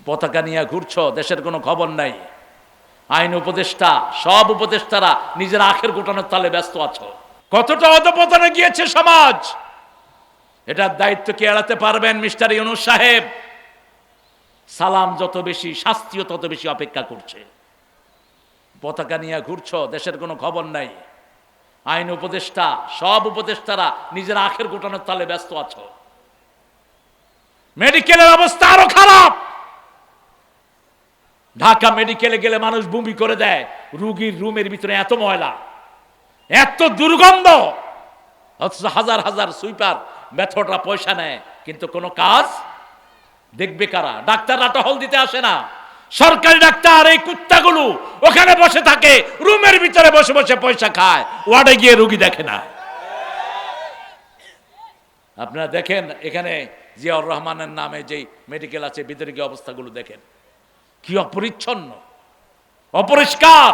পতাকা নিয়ে ঘুরছো, দেশের কোনো খবর নাই। আইন উপদেষ্টা, সব উপদেষ্টারা নিজের আখের গোটানোর তালে ব্যস্ত আছো। কতটা অধপতনে গিয়েছে সমাজ, এটার দায়িত্ব কি এড়াতে পারবেন মিস্টার ইউনূস সাহেব? সালাম যত বেশি, শাস্তিও তত বেশি অপেক্ষা করছে। পতাকা নিয়ে ঘুরছো, দেশের কোনো খবর নাই। আইন উপদেষ্টা, সব উপদেষ্টারা নিজের আখের গোটানোর তালে ব্যস্ত আছো। মেডিকেলের অবস্থা আরো খারাপ। ঢাকা মেডিকেলে গেলে মানুষ বমি করে দেয়। রুগীর রুমের ভিতরে এত ময়লা, এত দুর্গন্ধ, অথচ হাজার হাজার সুইপার মেথডরা পয়সা নেয়, কিন্তু কোনো কাজ দেখবে কারা? ডাক্তাররা টহল দিতে আসে না। সরকারি ডাক্তার এই কুত্তাগুলো ওখানে বসে থাকে, রুমের ভিতরে বসে বসে পয়সা খায়, ওয়ার্ডে গিয়ে রুগী দেখে না। আপনারা দেখেন এখানে জিয়াউর রহমানের নামে যেই মেডিকেল আছে, ভিতরে গিয়ে অবস্থাগুলো দেখেন, কি অপরিচ্ছন্ন, অপরিষ্কার।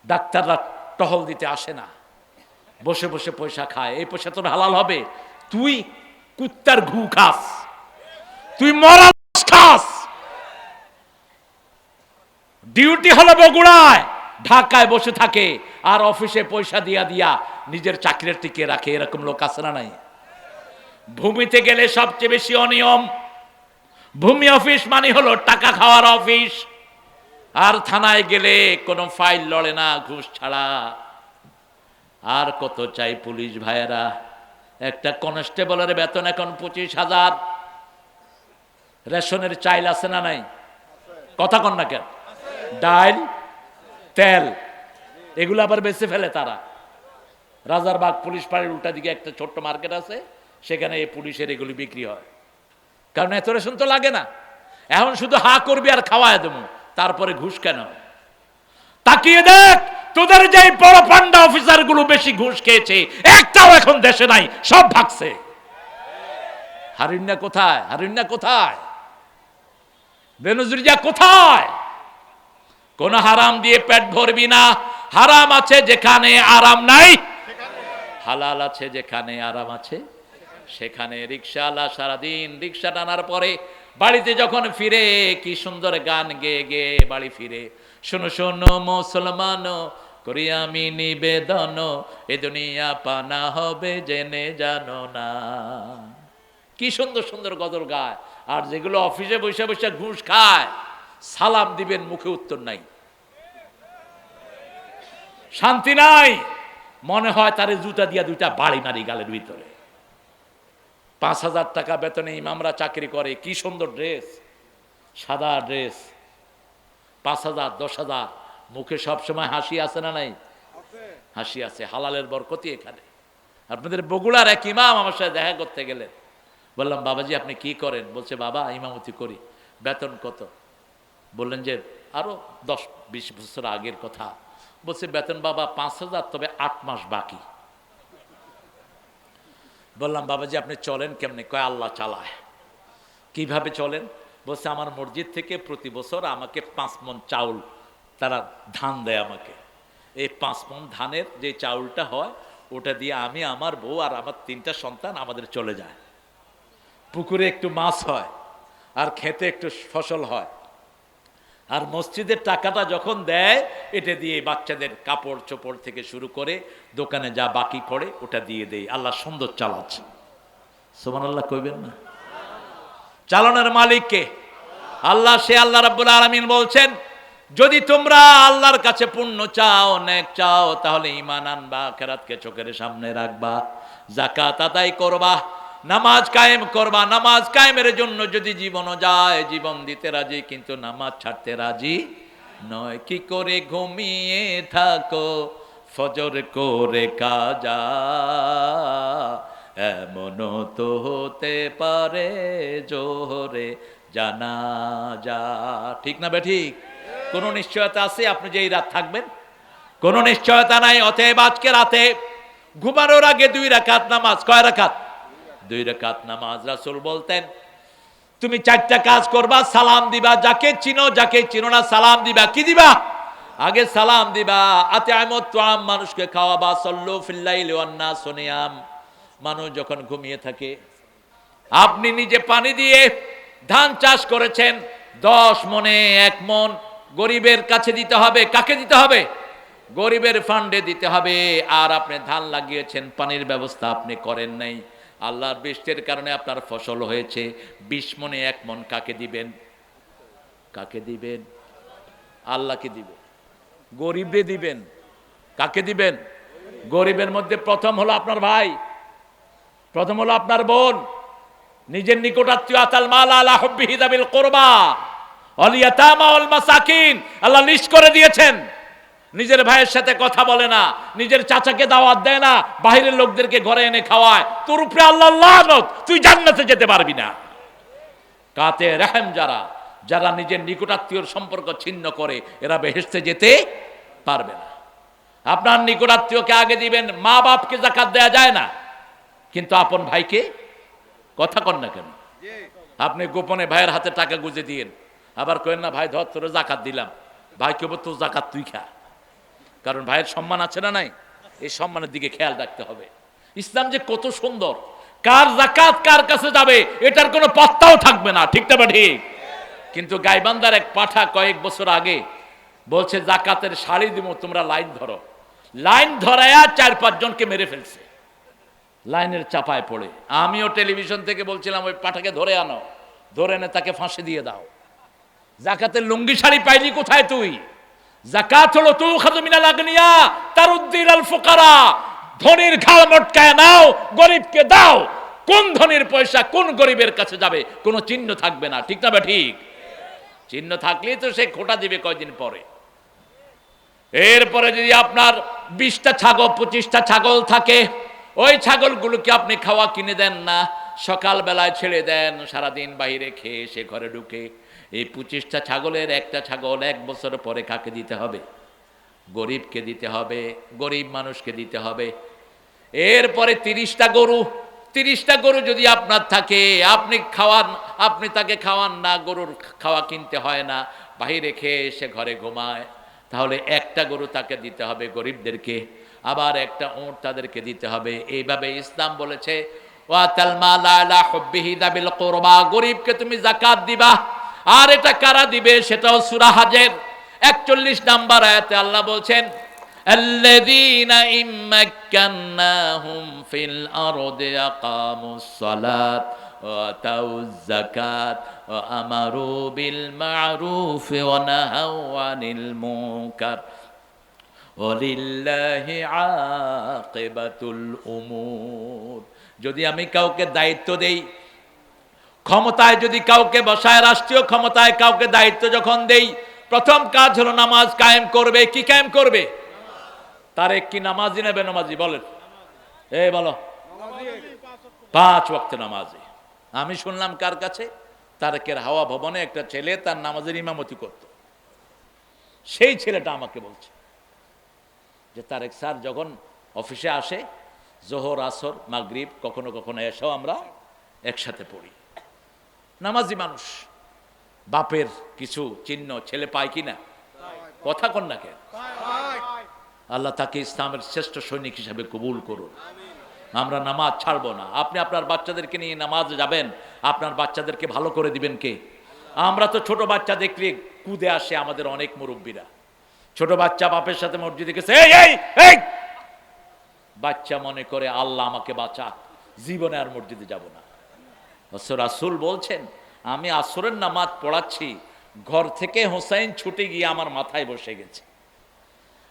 ডাক্তাররা টহল দিতে আসে না, বসে বসে পয়সা খায়। এই পয়সা তোর হালাল হবে? তুই কুত্তার ঘু খাস, তুই মরা খাস। ডিউটি হলো বগুড়ায়, ঢাকায় বসে থাকে, আর অফিসে পয়সা দিয়া দিয়া নিজের চাকরির টিকে রাখে। এরকম লোক আছে না নাই? ভূমিতে গেলে সবচেয়ে বেশি অনিয়ম। ভূমি অফিস মানে হলো টাকা খাওয়ার অফিস। আর থানায় গেলে কোনো ফাইল লড়ে না ঘুষ ছাড়া। আর কত চাই পুলিশ ভাইয়েরা? একটা কনস্টেবলের বেতন এখন 25,000। রেশনের চাইল আছে না নাই? কথা কন না কেন? ডাল, তেল, এগুলো আবার বেঁচে ফেলে তারা। রাজারবাগ পুলিশ পাড়ির উল্টা দিকে একটা ছোট্ট মার্কেট আছে, সেখানে এই পুলিশের এগুলি বিক্রি হয়। কারণ এত রেশন তো লাগে না। এখন শুধু হা করবি আর খাওয়ায় দেবো, তারপরে ঘুষ কেন? তাকিয়ে দেখ, তোদের যে বড় পান্ডা অফিসার গুলো বেশি ঘুষ খেয়েছে, একটাও এখন দেশে নাই, সব ভাগছে। হারিন্না কোথায়? হারিন্না কোথায়? বেনজিরিয়া কোথায়? কোন হারাম দিয়ে পেট ভরবি না। হারাম আছে যেখানে আরাম নাই, হালাল আছে যেখানে আরাম আছে সেখানে। রিকশাওয়ালা সারাদিন রিকশা টানার পরে বাড়িতে যখন ফিরে, কি সুন্দর গান গেয়ে গেয়ে বাড়ি ফিরে। শোনো শোনো মুসলমান, করি আমি নিবেদন, এ দুনিয়া পানা হবে জেনে জানো না। কি সুন্দর সুন্দর গজল গায়। আর যেগুলো অফিসে বসে বসে ঘুষ খায়, সালাম দিবেন মুখে উত্তর নাই, শান্তি নাই। মনে হয় তারে জুতা দিয়া দুইটা বাড়ি মারি গালের ভিতরে। 5,000 টাকা বেতনে ইমামরা চাকরি করে, কি সুন্দর ড্রেস, সাদা ড্রেস। 5,000, 10,000, মুখে সবসময় হাসি আছে না নাই? হাসি আছে। হালালের বরকতি এখানে। আপনাদের বগুড়ার এক ইমাম আমার সাথে দেখা করতে গেলেন। বললাম, বাবাজি আপনি কি করেন? বলছে, বাবা ইমামতি করি। বেতন কত? বললেন যে আরো 10-20 বছর আগের কথা। বলছে, বেতন বাবা 5,000, তবে 8 মাস বাকি। বললাম, বাবাজি আপনি চলেন কেমনে? কয় আল্লাহ চালায়। কিভাবে চলেন? বলছে, আমার মসজিদ থেকে প্রতি বছর আমাকে 5 মণ চাউল, তারা ধান দেয় আমাকে। এই 5 মণ ধানের যে চাউলটা হয়, ওটা দিয়ে আমি, আমার বউ আর আমার 3টা সন্তান আমাদের চলে যায়। পুকুরে একটু মাছ হয়, আর খেতে একটু ফসল হয়। আর মসজিদের টাকাটা যখন দেয়, এটা দিয়ে বাচ্চাদের কাপড় চোপড় থেকে শুরু করে দোকানে যা বাকি পড়ে ওটা দিয়ে দেয়। আল্লাহ সুন্দর চালাচ্ছে। সুবহানাল্লাহ কইবেন না? চালানোর মালিক কে? আল্লাহ। সে আল্লাহ রাব্বুল আলামিন বলছেন, যদি তোমরা আল্লাহর কাছে পুণ্য চাও, নেক চাও, তাহলে ঈমান আনবা, আখিরাতকে চোখের সামনে রাখবা, যাকাত আদায় করবা, নামাজ কায়েম করবা। নামাজ কায়েমের জন্য যদি জীবনও যায়, জীবন দিতে রাজি, কিন্তু নামাজ ছাড়তে রাজি নয়। কি করে ঘুমিয়ে থাকো ফজর করে কাজা, এমনও তো হতে পারে জোহরে জানাজা। ঠিক না বেঠিক? কোন নিশ্চয়তা আছে আপনি যে এই রাত থাকবেন? কোন নিশ্চয়তা নাই। অতএব আজকে রাতে ঘুমানোর আগে 2 রাকাত নামাজ। কয় রাকাত? 2 রাকাত নামাজ। রাসূল বলতেন, তুমি 4টা কাজ করবা। সালাম দিবা, যাকে চিনো, যাকে চিনো না সালাম দিবা। কি দিবা? আগে সালাম দিবা। আতিআমুত তুআম, মানুষকে খাওয়াবা। সাল্লু ফিল লাইলি ওয়ান নাস নিয়াম, মানুষ যখন ঘুমিয়ে থাকে আপনি নিজে পানি দিয়ে ধান চাষ করেছেন, 10 মনে 1 মন গরিবের কাছে দিতে হবে। কাকে দিতে হবে? গরিবের ফান্ডে দিতে হবে। আর আপনি ধান লাগিয়েছেন, পানির ব্যবস্থা আপনি করেন নাই, আল্লাহর বৃষ্টির কারণে আপনার ফসল হয়েছে, 20 মনে 1 মন কাকে দিবেন? কাকে দিবেন? আল্লাহকে দিবেন, গরিবরে দিবেন। কাকে দিবেন? গরিবের মধ্যে প্রথম হলো আপনার ভাই, প্রথম হলো আপনার বোন, নিজের নিকটাত্মীয়। আতাল মাল আলা হুব্বিহি যাবিল কুরবা ওয়াল ইয়াতামা ওয়াল মাসাকিন, আল্লাহ লিস্ট করে দিয়েছেন। নিজের ভাইয়ের সাথে কথা বলে না, নিজের চাচাকে দাওয়াত দেয় না, বাইরের লোকদেরকে ঘরে এনে খাওয়ায়, তোর উপরে আল্লাহ লানত, তুই জান্নাতে যেতে পারবি না। কাতে রহম যারা, যারা নিজের নিকটাত্মীয়র সম্পর্ক ছিন্ন করে, এরা বেহেশতে যেতে পারবে না। আপনার নিকটাত্মীয়কে আগে দিবেন। মা বাপকে যাকাত দেয়া যায় না, কিন্তু আপন ভাইকে কথা কন না কেন? আপনি গোপনে ভাইয়ের হাতে টাকা গুজে দিয়েন, আবার কেন না ভাই ধর তোর যাকাত দিলাম, ভাই কেবল তোর যাকাত তুই খা। কারণ ভাইয়ের সম্মান আছে না নাই? এই সম্মানের দিকে খেয়াল রাখতে হবে। ইসলাম যে কত সুন্দর, কার যাকাত কার কাছে যাবে এটার কোনো পাত্তাও থাকবে না, ঠিক না বা ঠিক? কিন্তু গাইবান্ধার এক পাঠা কয়েক বছর আগে বলছে যাকাতের শাড়ি দিব, তোমরা লাইন ধরো। লাইন ধরায়া 4-5 জনকে মেরে ফেলছে লাইনের চাপায় পড়ে। আমিও টেলিভিশন থেকে বলছিলাম ওই পাঠাকে ধরে আনো, ধরে এনে তাকে ফাঁসি দিয়ে দাও। যাকাতের লুঙ্গি শাড়ি পাইলি কোথায় তুই? যাকাত হলো তুখাযু মিনাল আগনিয়া তারুদ্দি ইলাল ফুকারা, ধনীর ঘাড় মটকায় নাও, গরিবকে দাও। কোন ধনীর পয়সা কোন গরিবের কাছে যাবে কোনো চিহ্ন থাকবে না, ঠিক না বা ঠিক? চিহ্ন থাকলেই তো সে খোটা দিবে কয়দিন পরে। এরপরে যদি আপনার 20টা ছাগল 25টা ছাগল থাকে, ওই ছাগলগুলোকে আপনি খাওয়া কিনে দেন না, সকাল বেলায় ছেড়ে দেন, সারাদিন বাইরে খেয়ে সে ঘরে ঢুকে। এই 25টা ছাগলের একটা ছাগল 1 বছর পরে কাকে দিতে হবে? গরিবকে দিতে হবে, গরিব মানুষকে দিতে হবে। এরপরে 30টা গরু, 30টা গরু যদি আপনার থাকে, আপনি খাওয়ান, আপনি তাকে খাওয়ান না, গরুর খাওয়া কিনতে হয় না, বাইরে খেয়ে এসে ঘরে ঘুমায়, তাহলে একটা গরু তাকে দিতে হবে গরিবদেরকে, আবার একটা উট তাদেরকে দিতে হবে। এইভাবে ইসলাম বলেছে ওয়াতাল মাল আলা হুব্বিহি যাবিল কুরবা, গরিবকে তুমি যাকাত দিবা। আর এটা কারা দিবে? সেটাও সূরা হজের 41 নম্বর আয়াতে আল্লাহ বলছেন আল্লাযীনা ইম্মাক্কান্নাহুম ফিল আরদি আকামুস সালাত ওয়া আতাউয যাকাত ওয়া আমারু বিল মা'রুফ ওয়া নাহাউ আনিল মুনকার ওয়ালিল্লাহি আকিবাতুল উমুর। যদি আমি কাউকে দায়িত্ব দেই, ক্ষমতায় যদি কাউকে বসায়, রাষ্ট্রীয় ক্ষমতায় কাউকে দায়িত্ব যখন দেই, প্রথম কাজ হলো নামাজ কায়েম করবে। কি কায়েম করবে? তারেক কি নামাজি না বেনামাজি? বলেন, এই বলো। 5 ওয়াক্ত নামাজি। আমি শুনলাম কার কাছে? তারেকের হাওয়া ভবনে একটা ছেলে তার নামাজের ইমামতি করত। সেই ছেলেটা আমাকে বলছে যে তারেক স্যার যখন অফিসে আসে, জোহর আসর মাগরিব কখনো কখনো এসেও আমরা একসাথে পড়ি। নামাজি মানুষ, বাপের কিছু চিহ্ন ছেলে পায় কিনা? কথা কন না কেন? আল্লাহ তাকে ইসলামের শ্রেষ্ঠ সৈনিক হিসাবে কবুল করুন। আমরা নামাজ ছাড়বো না। আপনি আপনার বাচ্চাদেরকে নিয়ে নামাজে যাবেন, আপনার বাচ্চাদেরকে ভালো করে দিবেন কে? আমরা তো ছোট বাচ্চা দেখলে কুদে আসে আমাদের অনেক মুরব্বীরা। ছোট বাচ্চা বাপের সাথে মসজিদে গেছে, এই এই এই, বাচ্চা মনে করে আল্লাহ আমাকে বাঁচাক, জীবনে আর মসজিদে যাব না। রাসূল বলছেন আমি আসরের নামাজ পড়াচ্ছি, ঘর থেকে হোসাইন ছুটে গিয়ে আমার মাথায় বসে গেছে,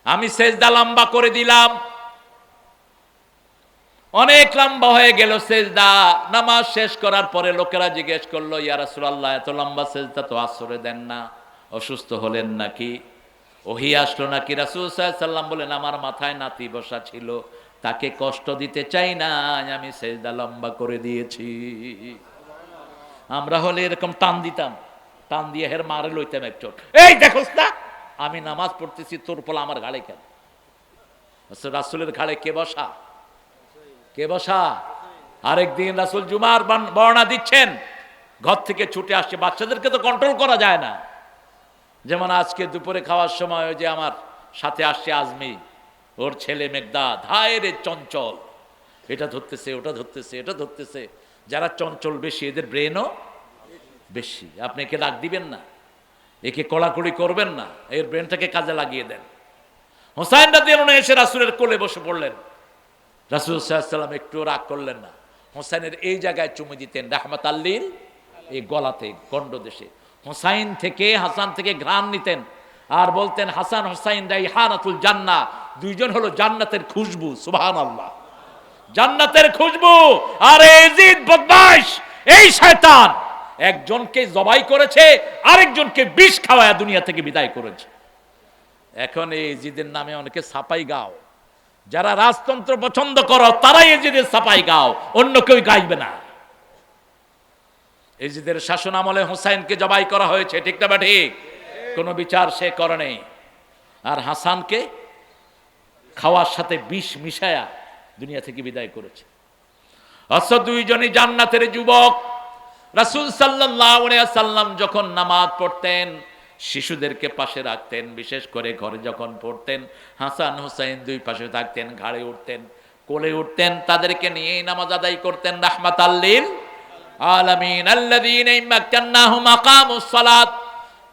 আমি সেজদা লম্বা করে দিলাম, অনেক লম্বা হয়ে গেল সেজদা। নামাজ শেষ করার পরে লোকেরা জিজ্ঞেস করলো, ইয়া রাসূলুল্লাহ এত লম্বা সেজদা তো আসরে দেন না, অসুস্থ হলেন নাকি, ওহী আসলো নাকি? রাসূল সাল্লাল্লাহু আলাইহি ওয়াসাল্লাম বলেন আমার মাথায় নাতি বসা ছিল, তাকে কষ্ট দিতে চাই না, আমি সেজদা লম্বা করে দিয়েছি। আমরা হলে এরকম টান দিতাম, টান দিয়ে হের মারে লইতাম একচোট, এই দেখোস না আমি নামাজ পড়তেছি, তোর পোলা আমার ঘাড়ে কেন? রাসূলের ঘাড়ে কে বসা? কে বসা? আরেকদিন রাসূল জুমার বর্ণনা দিচ্ছেন, ঘর থেকে ছুটে আসছে, বাচ্চাদেরকে তো কন্ট্রোল করা যায় না। যেমন আজকে দুপুরে খাওয়ার সময় ওই যে আমার সাথে আসছে আজমি, ওর ছেলে মেঘদাদ, হায় রে চঞ্চল, এটা ধরতেছে ওটা ধরতেছে এটা ধরতেছে। যারা চঞ্চল বেশি এদের ব্রেনও বেশি। আপনি একে ডাক দিবেন না, একে কড়াকড়ি করবেন না, এর ব্রেনটাকে কাজে লাগিয়ে দেন। হোসাইন রাদিয়াল্লাহু আনহু এসে রাসূলের কোলে বসে পড়লেন। রাসূল সাল্লাল্লাহু আলাইহি ওয়াসাল্লাম একটু রাগ করলেন না। হোসাইনের এই জায়গায় চুমু দিতেন, রাহমাতাল লিল, এই গলাতে, গণ্ডদেশে। হোসাইন থেকে, হাসান থেকে ঘ্রাণ নিতেন আর বলতেন, হাসান হোসাইন রাইহানাতুল জান্নাহ, দুইজন হলো জান্নাতের খুশবু। সুবহানাল্লাহ, জান্নাতের খুশবু। আর ইয়াজিদ বদমাশ, এই শয়তান একজনকে জবাই করেছে, আরেকজনকে বিষ খাওয়ায়া দুনিয়া থেকে বিদায় করেছে। এখন এই ইয়াজিদের নামে অনেকে ছাপাই গাও। যারা রাজতন্ত্র পছন্দ করো তারাই ইয়াজিদের ছাপাই গাও, অন্য কেউ গাইবে না। ইয়াজিদের শাসন আমলে হোসাইনকে জবাই করা হয়েছে, ঠিক না বা ঠিক? কোনো বিচার সে করে নেই। আর হাসানকে খাওয়ার সাথে বিষ মিশায়া দুনিয়া থেকে বিদায় করেছে। অথচ দুইজনই জান্নাতের যুবক। রাসূল সাল্লাল্লাহু আলাইহি ওয়াসাল্লাম যখন নামাজ পড়তেন, শিশুদেরকে পাশে রাখতেন, বিশেষ করে ঘরে যখন পড়তেন, হাসান হুসাইন দুই পাশে থাকতেন, ঘাড়ে উঠতেন, কোলে উঠতেন, তাদেরকে নিয়েই নামাজ আদায় করতেন। রাহমাতাল লিল আলামিন আল্লাযীনা ইম্মাক্কান্নাহুম আকামুস সালাত,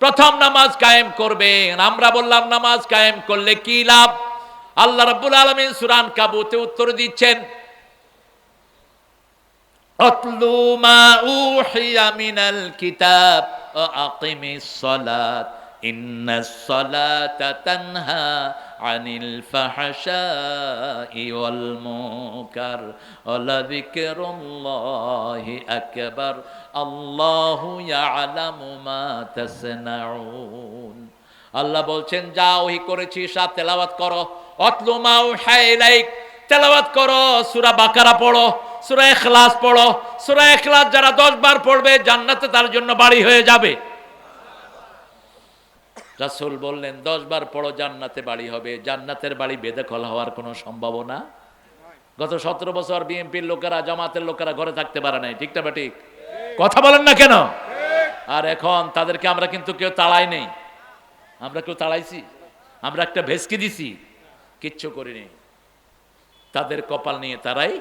প্রথম নামাজ কায়েম করবেন। আমরা বললাম নামাজ কায়েম করলে কি লাভ? আল্লাহ রাব্বুল আলামিন সূরা আনকাবুতে উত্তর দিচ্ছেন, আতলু মা উহিয়া মিনাল কিতাব ওয়া আকিমিস সালাত ইন্নাস সালাতা তানহা আনিল ফাহশাই ওয়াল মুনকার ওয়া লাযিকরুল্লাহি আকবার আল্লাহু ইয়ালামু মা তাসনাউন। আল্লাহ বলছেন, যা ওহী করেছি সা তেলাওয়াত করো। আতলু মা উহিয়া ইলাইক, তেলাওয়াত করো, সূরা বাকারা পড়ো, সূরা ইখলাস পড়ো। সূরা ইখলাস যারা 10 বার পড়বে জান্নাতে তার জন্য বাড়ি হয়ে যাবে। রাসূল বললেন 10 বার পড়ো, জান্নাতে বাড়ি হবে। জান্নাতের বাড়ি বেদখল হওয়ার কোনো সম্ভাবনা। গত 17 বছর বিএনপির লোকেরা, জামাতের লোকেরা ঘরে থাকতে পারে নাই, ঠিক না বা ঠিক? কথা বলেন না কেন? আর এখন তাদেরকে আমরা কিন্তু কেউ তাড়াই নেই। আমরা কেউ তাড়াইছি? আমরা একটা ভেস্কি দিছি? কিচ্ছু করিনি। তাদের কপাল নিয়ে তারাই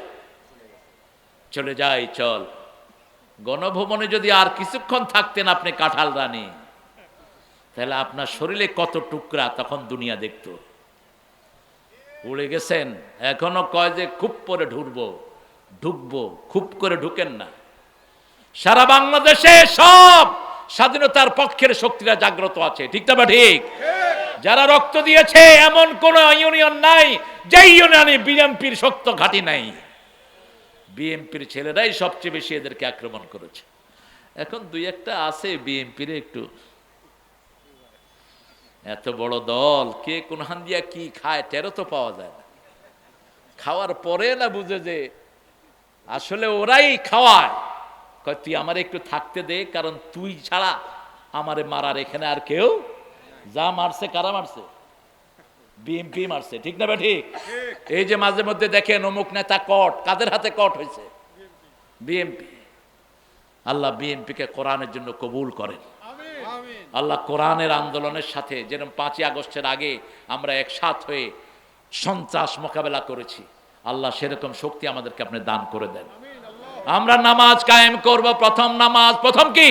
চলে যায়। চল, গণভবনে যদি আর কিছুক্ষণ থাকতেন আপনি কাঁঠাল রানী, তাহলে আপনার শরীরে কত টুকরা তখন দুনিয়া দেখত। উড়ে গেছেন, এখনো কয় যে খুব করে ঢুকবো, খুব করে ঢুকেন না। সারা বাংলাদেশে সব স্বাধীনতার পক্ষের শক্তিরা জাগ্রত আছে, ঠিক না বা ঠিক? যারা রক্ত দিয়েছে এমন কোন ইউনিয়ন নাই যে ইউনিয়নে বিএনপির শক্ত ঘাঁটি নাই। বিএনপির ছেলেরাই সবচেয়ে বেশি এদেরকে আক্রমণ করেছে। এখন দুই একটা আছে বিএনপির একটু, এত বড় দল, কে কোন হান দিয়া কি খায় টেরও তো পাওয়া যায় না। খাওয়ার পরে না বুঝে যে আসলে ওরাই খাওয়ায়। কয় তুই আমার একটু থাকতে দে, কারণ তুই ছাড়া আমারে মারার এখানে আর কেউ। যা মারছে, কারা মারছে? বিএনপি মারছে, ঠিক না? ঠিক। এই যে মাঝে মধ্যে দেখেন অমুক নেতা কট, কাদের হাতে কট হয়েছে? বিএনপি। আল্লাহ বিএনপিকে কোরআনের জন্য কবুল করেন। আল্লাহ কোরআনের আন্দোলনের সাথে, যেরকম 5ই আগস্টের আগে আমরা একসাথ হয়ে সন্ত্রাস মোকাবেলা করেছি, আল্লাহ সেরকম শক্তি আমাদেরকে আপনি দান করে দেন। আমরা নামাজ কায়েম করব। প্রথম নামাজ, প্রথম কি?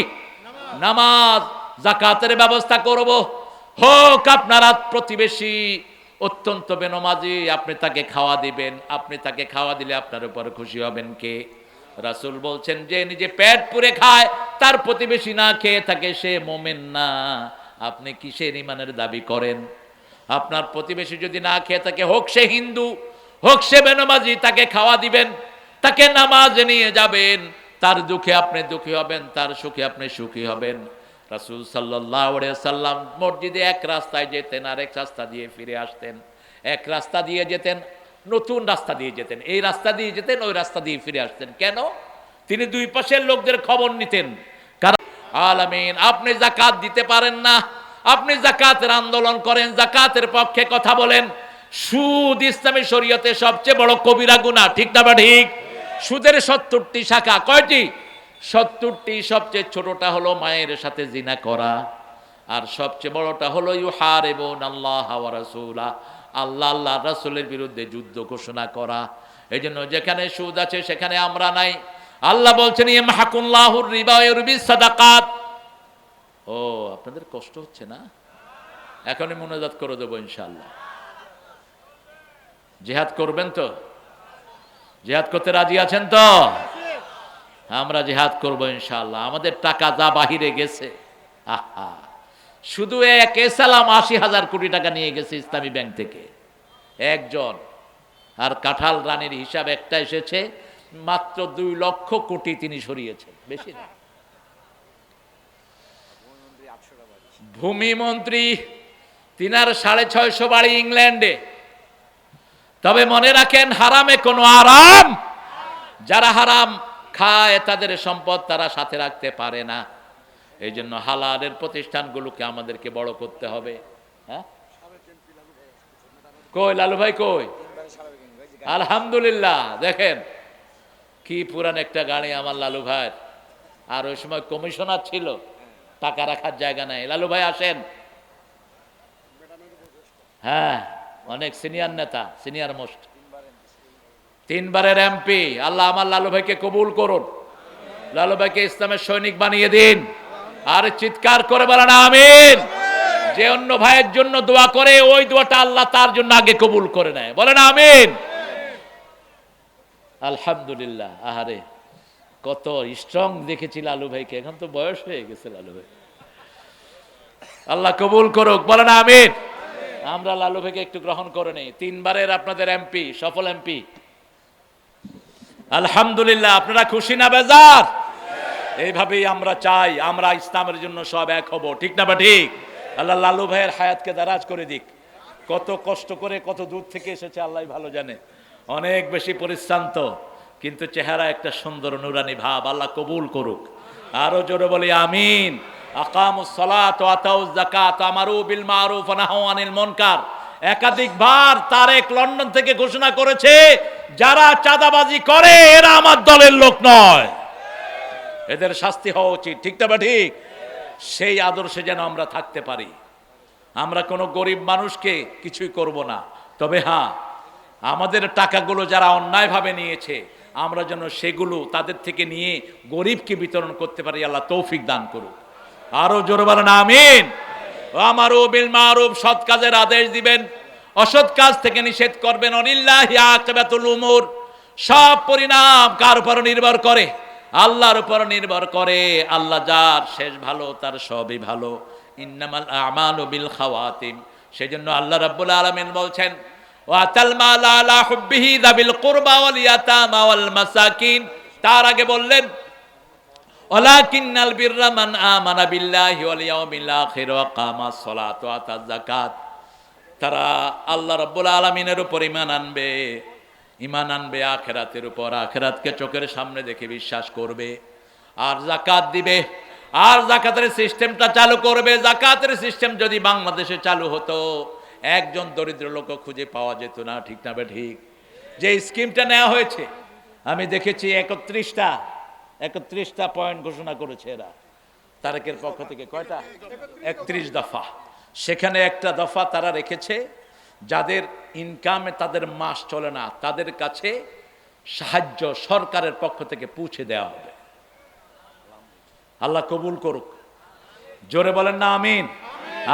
নামাজ। যাকাতের ব্যবস্থা করব। হোক আপনার প্রতিবেশী অত্যন্ত বেনমাজি, আপনি তাকে খাওয়া দিবেন। আপনি তাকে খাওয়া দিলে আপনার উপর খুশি হবেন কে? রাসূল বলছেন, যে নিজে পেট পুরে খায় তার প্রতিবেশী না খেয়ে থাকে, সে মুমিন না। আপনি কিসের ঈমানের দাবি করেন? আপনার প্রতিবেশী যদি না খেয়ে থাকে, হোক সে হিন্দু, হোক সে বেনমাজি, তাকে খাওয়া দিবেন, তাকে নামাজে নিয়ে যাবেন। তার দুঃখে আপনি দুঃখী হবেন, তার সুখে আপনি সুখী হবেন। রাসূল সাল্লাল্লাহু আলাইহি ওয়াসাল্লাম মসজিদে এক রাস্তায় যেতেন, আরেক রাস্তা দিয়ে ফিরে আসতেন। এক রাস্তা দিয়ে যেতেন, নতুন রাস্তা দিয়ে যেতেন, এই রাস্তা দিয়ে যেতেন, ওই রাস্তা দিয়ে ফিরে আসতেন। কেন? তিনি দুই পাশের লোকদের খবর নিতেন। কারণ আলামিন, আপনি যাকাত দিতে পারেন না, আপনি যাকাতের আন্দোলন করেন, যাকাতের পক্ষে কথা বলেন। সুদ ইসলামী শরীয়তে সবচেয়ে বড় কবিরা গুনাহ, ঠিক না বা ঠিক? সুদের 70টি শাখা। কয়টি? 70টি। সবচেয়ে ছোটটা হলো মায়ের সাথে জিনা করা, আর সবচেয়ে বড়টা হলো ইউহারিবুনাল্লাহ ওয়া রাসূলা, আল্লাহ আল্লাহ রাসূলের বিরুদ্ধে যুদ্ধ ঘোষণা করা। এই জন্য যেখানে সুদ আছে সেখানে আমরা নাই। আল্লাহ বলছেন ইয়ামহাকুল্লাহুর রিবা ওয়া ইউরবিস সাদাকাত। ও আপনাদের কষ্ট হচ্ছে না? এখনই মুনাজাত করে দেবো ইনশাআল্লাহ। জিহাদ করবেন তো? জিহাদ করতে রাজি আছেন তো? আমরা জিহাদ করবো ইনশাআল্লাহ। আমাদের টাকা যা বাহিরে গেছে, আহা, শুধু এক এসালাম ৮০,০০০ কোটি টাকা নিয়ে গেছে ইসলামী ব্যাংক থেকে একজন। আর কাঁঠাল রানীর হিসাব একটা এসেছে, মাত্র ২ লক্ষ কোটি তিনি সরিয়েছেন, বেশি না। ভূমিমন্ত্রী তিনার ৬৫০ বাড়ি ইংল্যান্ডে। তবে মনে রাখেন, হারামে কোনো আরাম। যারা হারাম খায় তাদের সম্পদ তারা সাথে রাখতে পারে না। এই জন্য হালালের প্রতিষ্ঠানগুলোকে আমাদেরকে বড় করতে হবে। হ্যাঁ, কই লালু ভাই কই? আলহামদুলিল্লাহ, দেখেন কি পুরান একটা গাড়ি আমার লালু ভাই। আর ওই সময় কমিশনার ছিল, টাকা রাখার জায়গা নাই। লালু ভাই আসেন। হ্যাঁ, অনেক সিনিয়র নেতা, সিনিয়র মোস্ট, 3 বারের এমপি। আল্লাহ আমার লালু ভাইকে কবুল করুন। লালু ভাইকে ইসলামের সৈনিক বানিয়ে দিন। আর চিৎকার করে বলেন আমিন। যে অন্য ভাইয়ের জন্য দোয়া করে, ওই দোয়াটা আল্লাহ তার জন্য আগে কবুল করে নেয়। বলেন আমিন। আলহামদুলিল্লাহ। আহারে, কত স্ট্রং দেখেছি লালু ভাইকে। এখন তো বয়স হয়ে গেছে লালু ভাই। আল্লাহ কবুল করুক। বলেন আমিন। আমরা লালু ভাইকে একটু গ্রহণ করে নেই। 3 বারের আপনাদের এমপি, সফল এমপি। আলহামদুলিল্লাহ। আপনারা খুশি না বেজার? এইভাবেই আমরা চাই, আমরা ইসলামের জন্য সব এক হব। ঠিক না বা ঠিক? আল্লাহ লালু ভাইয়ের হায়াতকে দারাজ করে দিক। কত কষ্ট করে, কত দূর থেকে এসেছে আল্লাহ ভালো জানে। অনেক বেশি পরিশ্রান্ত, কিন্তু চেহারা একটা সুন্দর নুরানি ভাব। আল্লাহ কবুল করুক। আরো জোরে বলি আমিন। আকামুস সালাত ওয়া আতাউজ যাকাত আমারু বিল মারুফ ওয়া নাহাউ আনিল মুনকার। একাধিকবার তারেক লন্ডন থেকে ঘোষণা করেছে, যারা চাঁদাবাজি করে এরা আমার দলের লোক নয়, এদের শাস্তি হওয়া উচিত। ঠিক না বা ঠিক? সেই আদর্শে যেন আমরা থাকতে পারি। আমরা কোনো গরিব মানুষকে কিছুই করব না। তবে হ্যাঁ, আমাদের টাকাগুলো যারা অন্যায়ভাবে নিয়েছে, আমরা যেন সেগুলো তাদের থেকে নিয়ে গরিবকে বিতরণ করতে পারি। আল্লাহ তৌফিক দান করুক। আরো জোরে বলেন আমিন। আমারু বিল মারুফ, সৎ কাজের আদেশ দিবেন, অসৎ কাজ থেকে নিষেধ করবেন। অনিল্লাহি আকিবাতুল উমুর, সব পরিণাম কার উপর নির্ভর করে? আল্লাহর উপর নির্ভর করে। আল্লাহ যার শেষ ভালো, তার সবই ভালো। ইন্নামাল আমালু বিল খাওয়াতিম। সেজন্য আল্লাহ রাব্বুল আলামিন বলছেন, ওয়াতাল মাল আলা হুব্বিহি যাবিল কুরবা ওয়াল ইয়াতামা ওয়াল মাসাকিন। তার আগে বললেন, ওয়ালাকিন্নাল বিররা মান আমানা বিল্লাহি ওয়াল ইয়াউমিল আখির ওয়া কামাস সালাত ওয়া আতাজ যাকাত। তারা আল্লাহ রাব্বুল আলামিনের উপর ঈমান আনবে, ঈমান আনবে আখিরাতের উপর, আখিরাতকে চোখের সামনে দেখে বিশ্বাস করবে, আর যাকাত দিবে। আর যাকাতের সিস্টেমটা চালু করবে। যাকাতের সিস্টেম যদি বাংলাদেশে চালু হতো, একজন দরিদ্র লোক খুঁজে পাওয়া যেত না। ঠিক না বে ঠিক? যে স্কিমটা নেওয়া হয়েছে, আমি দেখেছি 31টা পয়েন্ট ঘোষণা করেছে এরা তারেকের পক্ষ থেকে। কয়টা? 31 দফা। সেখানে একটা দফা তারা রেখেছে, যাদের ইনকামে তাদের মাস চলে না, তাদের কাছে সাহায্য সরকারের পক্ষ থেকে পৌঁছে দেওয়া হবে। আল্লাহ কবুল করুক। জোরে বলেন না আমিন।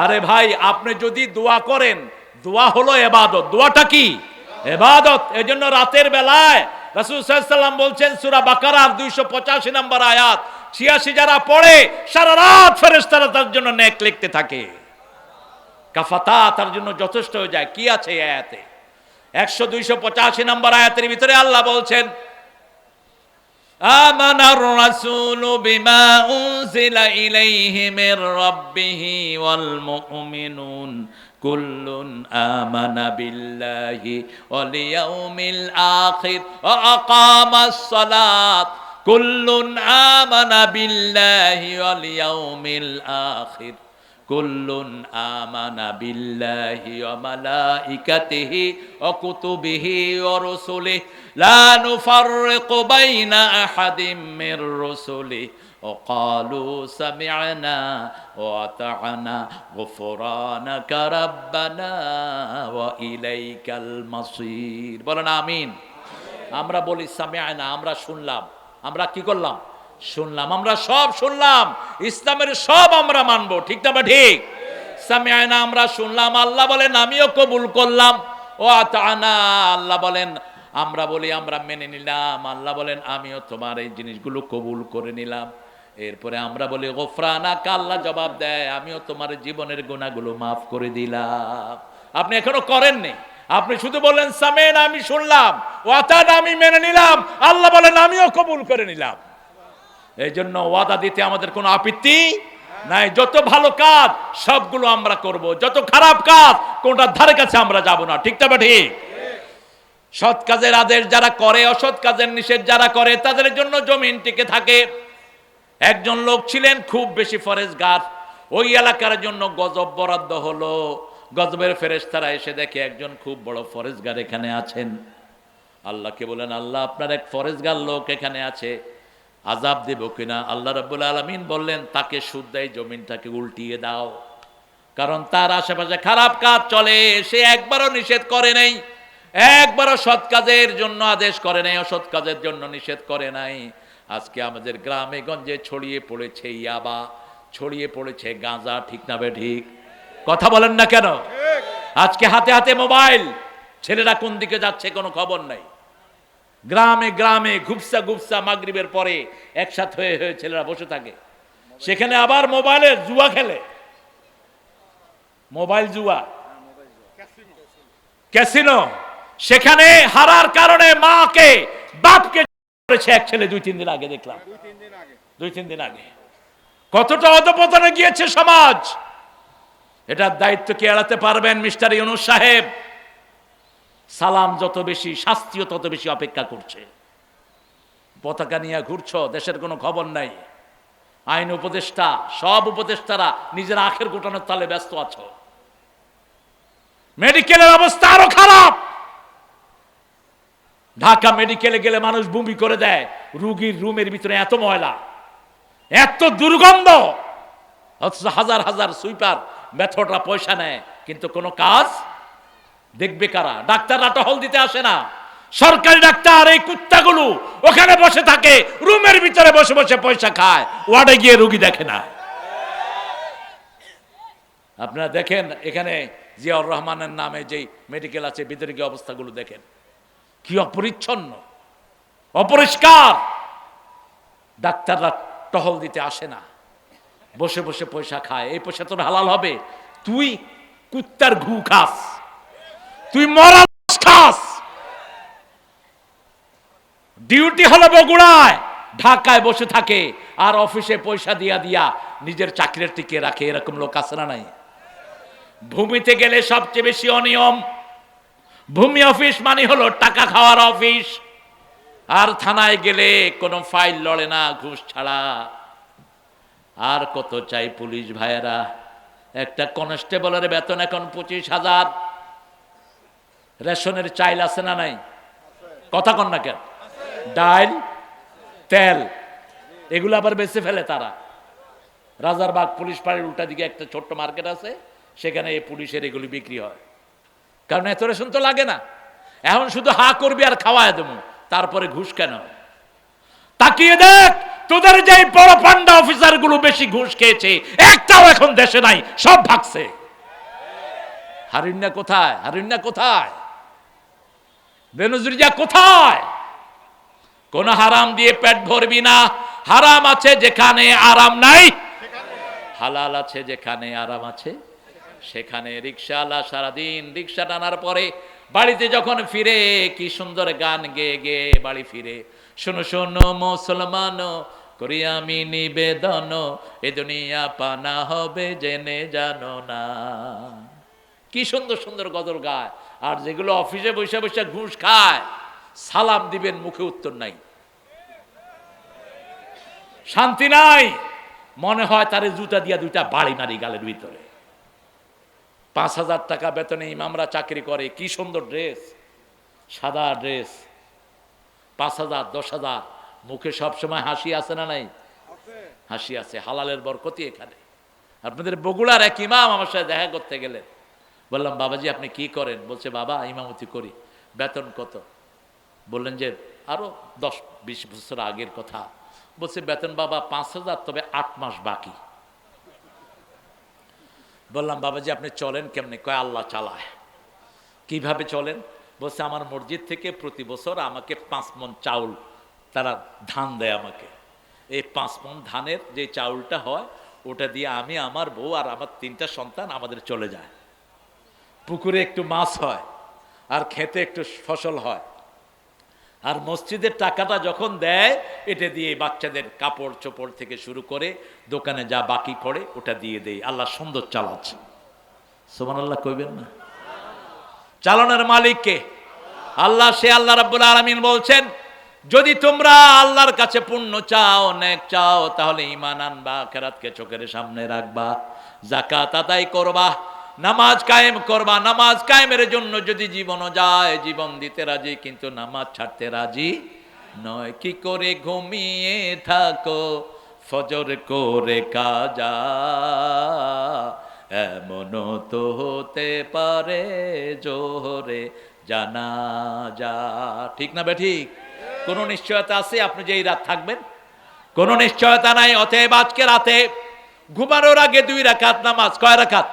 আরে ভাই, আপনি যদি দোয়া করেন, দোয়া হলো ইবাদত। দোয়াটা কি? ইবাদত। এজন্য রাতের বেলায় রাসূল সাল্লাল্লাহু আলাইহি ওয়াসাল্লাম বলছেন, সূরা বাকারার 285 নম্বর আয়াত, 86 যারা পড়ে সারা রাত ফেরেশতারা তার জন্য নেক লিখতে থাকে। কাফাতা, তার জন্য যথেষ্ট হয়ে যায়। কি আছে এই আয়াতে? 285 নম্বর আয়াতের ভিতরে আল্লাহ বলছেন, আমানার রাসূলু বিমা উনজিলা ইলাইহি মির রাব্বিহি ওয়াল মুমিনুন কুল্লুন আমানা বিল্লাহি ওয়াল ইয়াউমিল আখির ওয়া আকামাস সালাত। কুল্লুন আমানা বিল্লাহি ওয়াল ইয়াউমিল আখির কুল্লুন আমানা বিল্লাহি ওয়া মালাইকাতিহি ওয়া কুতুবিহি ওয়া রুসুলিহি লা নুফাররিকু বাইনা আহাদিম মির রুসুলিহি ওয়া ক্বালু সামি'না ওয়া আতা'না গুফরানাকা রাব্বানা ওয়া ইলাইকাল মাসির। বলেন আমিন। আমরা বলি সামি'না, আমরা শুনলাম, আমরা কি করলাম? শুনলাম। আমরা সব শুনলাম, ইসলামের সব আমরা মানবো, ঠিক না? বা ঠিক? সামিআনা, আমরা শুনলাম, আল্লাহ বলেন আমিও কবুল করলাম। ও আতানা, আল্লাহ বলেন আমরা বলি আমরা মেনে নিলাম, আল্লাহ বলেন আমিও তোমার এই জিনিসগুলো কবুল করে নিলাম। এরপরে আমরা বলি গফরানাক, আল্লাহ জবাব দেয় আমিও তোমার জীবনের গুনাহগুলো মাফ করে দিলাম। আপনি এখনো করেননি, আপনি শুধু বললেন সামিআনা, আমি শুনলাম, ও আতানা, আমি মেনে নিলাম, আল্লাহ বলেন আমিও কবুল করে নিলাম। এই জন্য ওয়াদা দিতে আমাদের কোনো আপত্তি নাই। যত ভালো কাজ সবগুলো আমরা করব, যত খারাপ কাজ কোনটার ধারে কাছে আমরা যাব না, ঠিক না? ঠিক। সৎ কাজের আদেশ যারা করে, অসৎ কাজের নিষেধ যারা করে, তাদের জন্য জমিন টিকে থাকে। একজন লোক ছিলেন খুব বেশি ফরেজগার, ওই এলাকার জন্য গজব বরাদ্দ হলো। গজবের ফেরেশতারা এসে দেখে একজন খুব বড় ফরেজগার এখানে আছেন। আল্লাহকে বলেন আল্লাহ, আপনার এক ফরেজগার লোক এখানে আছে, আযাব দেব কিনা? আল্লাহ রাব্বুল আলামিন বললেন তাকে শুদ্ধই জমিনটাকে উল্টিয়ে দাও, কারণ তার আশেপাশে খারাপ কাজ চলে, সে একবারও নিষেধ করে নাই, একবারও সৎ কাজের জন্য আদেশ করে নাই, অসৎ কাজের জন্য নিষেধ করে নাই। আজকে আমাদের গ্রামে গঞ্জে ছড়িয়ে পড়েছে ইয়াবা, ছড়িয়ে পড়েছে গাঁজা, ঠিক না? বে ঠিক? কথা বলেন না কেন? আজকে হাতে হাতে মোবাইল, ছেলেরা কোন দিকে যাচ্ছে কোনো খবর নাই। গ্রামে গ্রামে ঘুপসা ঘুপসা মাগরিবের পরে একসাথে হয়ে হয়ে ছেলেরা বসে থাকে, সেখানে আবার মোবাইলে জুয়া খেলে, মোবাইল জুয়া, ক্যাসিনো। সেখানে হারার কারণে মাকে বাপকে করেছে এক ছেলে, 2-3 দিন আগে দেখলাম, 2-3 দিন আগে। কতটা অধপতনে গিয়েছে সমাজ, এটার দায়িত্ব কি এড়াতে পারবেন মিস্টার ইউনূস সাহেব? সালাম যত বেশি, শাস্তিও তত বেশি অপেক্ষা করছে। পতাকা নিয়ে ঘুরছ, দেশের কোনো খবর নাই। আইন উপদেষ্টা, সব উপদেষ্টারা নিজের আখের গোটানোর তালে ব্যস্ত আছো। মেডিকেলের অবস্থা আরো খারাপ। ঢাকা মেডিকেলে গেলে মানুষ বমি করে দেয়, রুগীর রুমের ভিতরে এত ময়লা, এত দুর্গন্ধ, অথচ হাজার হাজার সুইপার মেথডরা পয়সা নেয়, কিন্তু কোনো কাজ দেখবে কারা? ডাক্তাররা টহল দিতে আসে না। সরকারি ডাক্তার এই কুত্তাগুলো ওখানে বসে থাকে, রুমের ভিতরে বসে বসে পয়সা খায়, ওয়ার্ডে গিয়ে রুগী দেখে না। আপনারা দেখেন এখানে জিয়াউর রহমানের নামে যে মেডিকেল আছে, ভিতরে গিয়ে অবস্থাগুলো দেখেন, কি অপরিচ্ছন্ন, অপরিষ্কার। ডাক্তাররা টহল দিতে আসে না, বসে বসে পয়সা খায়। এই পয়সা তোর হালাল হবে? তুই কুত্তার ঘু খাস, তুই মরা খাস। ডিউটি হলো বগুড়ায়, ঢাকায় বসে থাকে, আর অফিসে পয়সা দিয়া দিয়া নিজের চাকরির টিকে রাখে। এরকম লোক আছে না নাই? ভূমিতে গেলে সবচেয়ে বেশি অনিয়ম। ভূমি অফিস মানে হলো টাকা খাওয়ার অফিস। আর থানায় গেলে কোনো ফাইল লড়ে না ঘুষ ছাড়া। আর কত চাই পুলিশ ভাইয়েরা? একটা কনস্টেবলের বেতন এখন 25,000। রেশনের চাইল আছে না নাই? কথা কন না কেন? ডাল, তেল, এগুলো আবার বেঁচে ফেলে তারা। রাজারবাগ পুলিশ পাড়ির উল্টা দিকে একটা ছোট্ট মার্কেট আছে, সেখানে এই পুলিশের এগুলি বিক্রি হয়। কারণ এত রেশন তো লাগে না, এখন শুধু হা করবি আর খাওয়ায় দেবো, তারপরে ঘুষ কেন? তাকিয়ে দেখ, তোদের যে বড় পান্ডা অফিসার গুলো বেশি ঘুষ খেয়েছে, একটাও এখন দেশে নাই, সব ভাগছে। হারিন্না কোথায়? হারিন্না কোথায়? বেনজিরিয়া কোথায়? কোন হারাম দিয়ে পেট ভরবি না। হারাম আছে যেখানে আরাম নাই, হালাল আছে যেখানে আরাম আছে সেখানে। রিকশাওয়ালা সারাদিন রিকশা টানার পরে বাড়িতে যখন ফিরে, কি সুন্দর গান গেয়ে গেয়ে বাড়ি ফিরে। শোনো শোনো মুসলমান, করি আমি নিবেদন, এ দুনিয়া পানা হবে জেনে জানো না। কি সুন্দর সুন্দর গজল গায়। আর যেগুলো অফিসে বসে বসে ঘুষ খায়, সালাম দিবেন মুখে উত্তর নাই, শান্তি নাই। মনে হয় তারে জুতা দিয়া 2টা বাড়ি মারি গালের ভিতরে। 5,000 টাকা বেতনে ইমামরা চাকরি করে, কি সুন্দর ড্রেস, সাদা ড্রেস, 5,000 10,000, মুখে সবসময় হাসি আছে না নাই? হাসি আছে, হালালের বরকতি এখানে। আপনাদের বগুড়ার এক ইমাম আমার সাথে দেখা করতে গেলেন। বললাম বাবাজি আপনি কি করেন? বলছে বাবা ইমামতি করি। বেতন কত? বললেন যে আরো 10-20 বছর আগের কথা। বলছে বেতন বাবা 5,000, তবে 8 মাস বাকি। বললাম বাবাজি আপনি চলেন কেমনে? কয় আল্লাহ চালায়। কিভাবে চলেন? বলছে আমার মসজিদ থেকে প্রতি বছর আমাকে 5 মণ চাউল তারা ধান দেয় আমাকে। এই 5 মণ ধানের যে চাউলটা হয় ওটা দিয়ে আমি, আমার বউ আর আমার 3টা সন্তান আমাদের চলে যায়। পুকুরে একটু মাছ হয় আর খেতে একটু ফসল হয়। আর মসজিদের টাকাটা যখন দেয় এটা দিয়ে বাচ্চাদের কাপড় চোপড় থেকে শুরু করে দোকানে যা বাকি পড়ে ওটা দিয়ে দেয়। আল্লাহ সুন্দর চালাচ্ছে। সুবহানাল্লাহ কইবেন না? চালানোর মালিক কে? আল্লাহ। সে আল্লাহ রাব্বুল আলামিন বলছেন যদি তোমরা আল্লাহর কাছে পুণ্য চাও, নেক চাও, তাহলে ঈমান আনবা, আখিরাতকে চোখের সামনে রাখবা, যাকাত আদায় করবা, নামাজ কায়েম করবা। নামাজ কায়েমের জন্য যদি জীবনও যায় জীবন দিতে রাজি, কিন্তু নামাজ ছাড়তে রাজি নয়। কি করে ঘুমিয়ে থাকো ফজর করে কাজা, এমনও তো হতে পারে জোহরে জানাজা। ঠিক না বেঠিক? কোনো নিশ্চয়তা আছে আপনি যে এই রাত থাকবেন? কোনো নিশ্চয়তা নাই। অতএব আজকে রাতে ঘুমানোর আগে 2 রাকাত নামাজ। কয় রাকাত?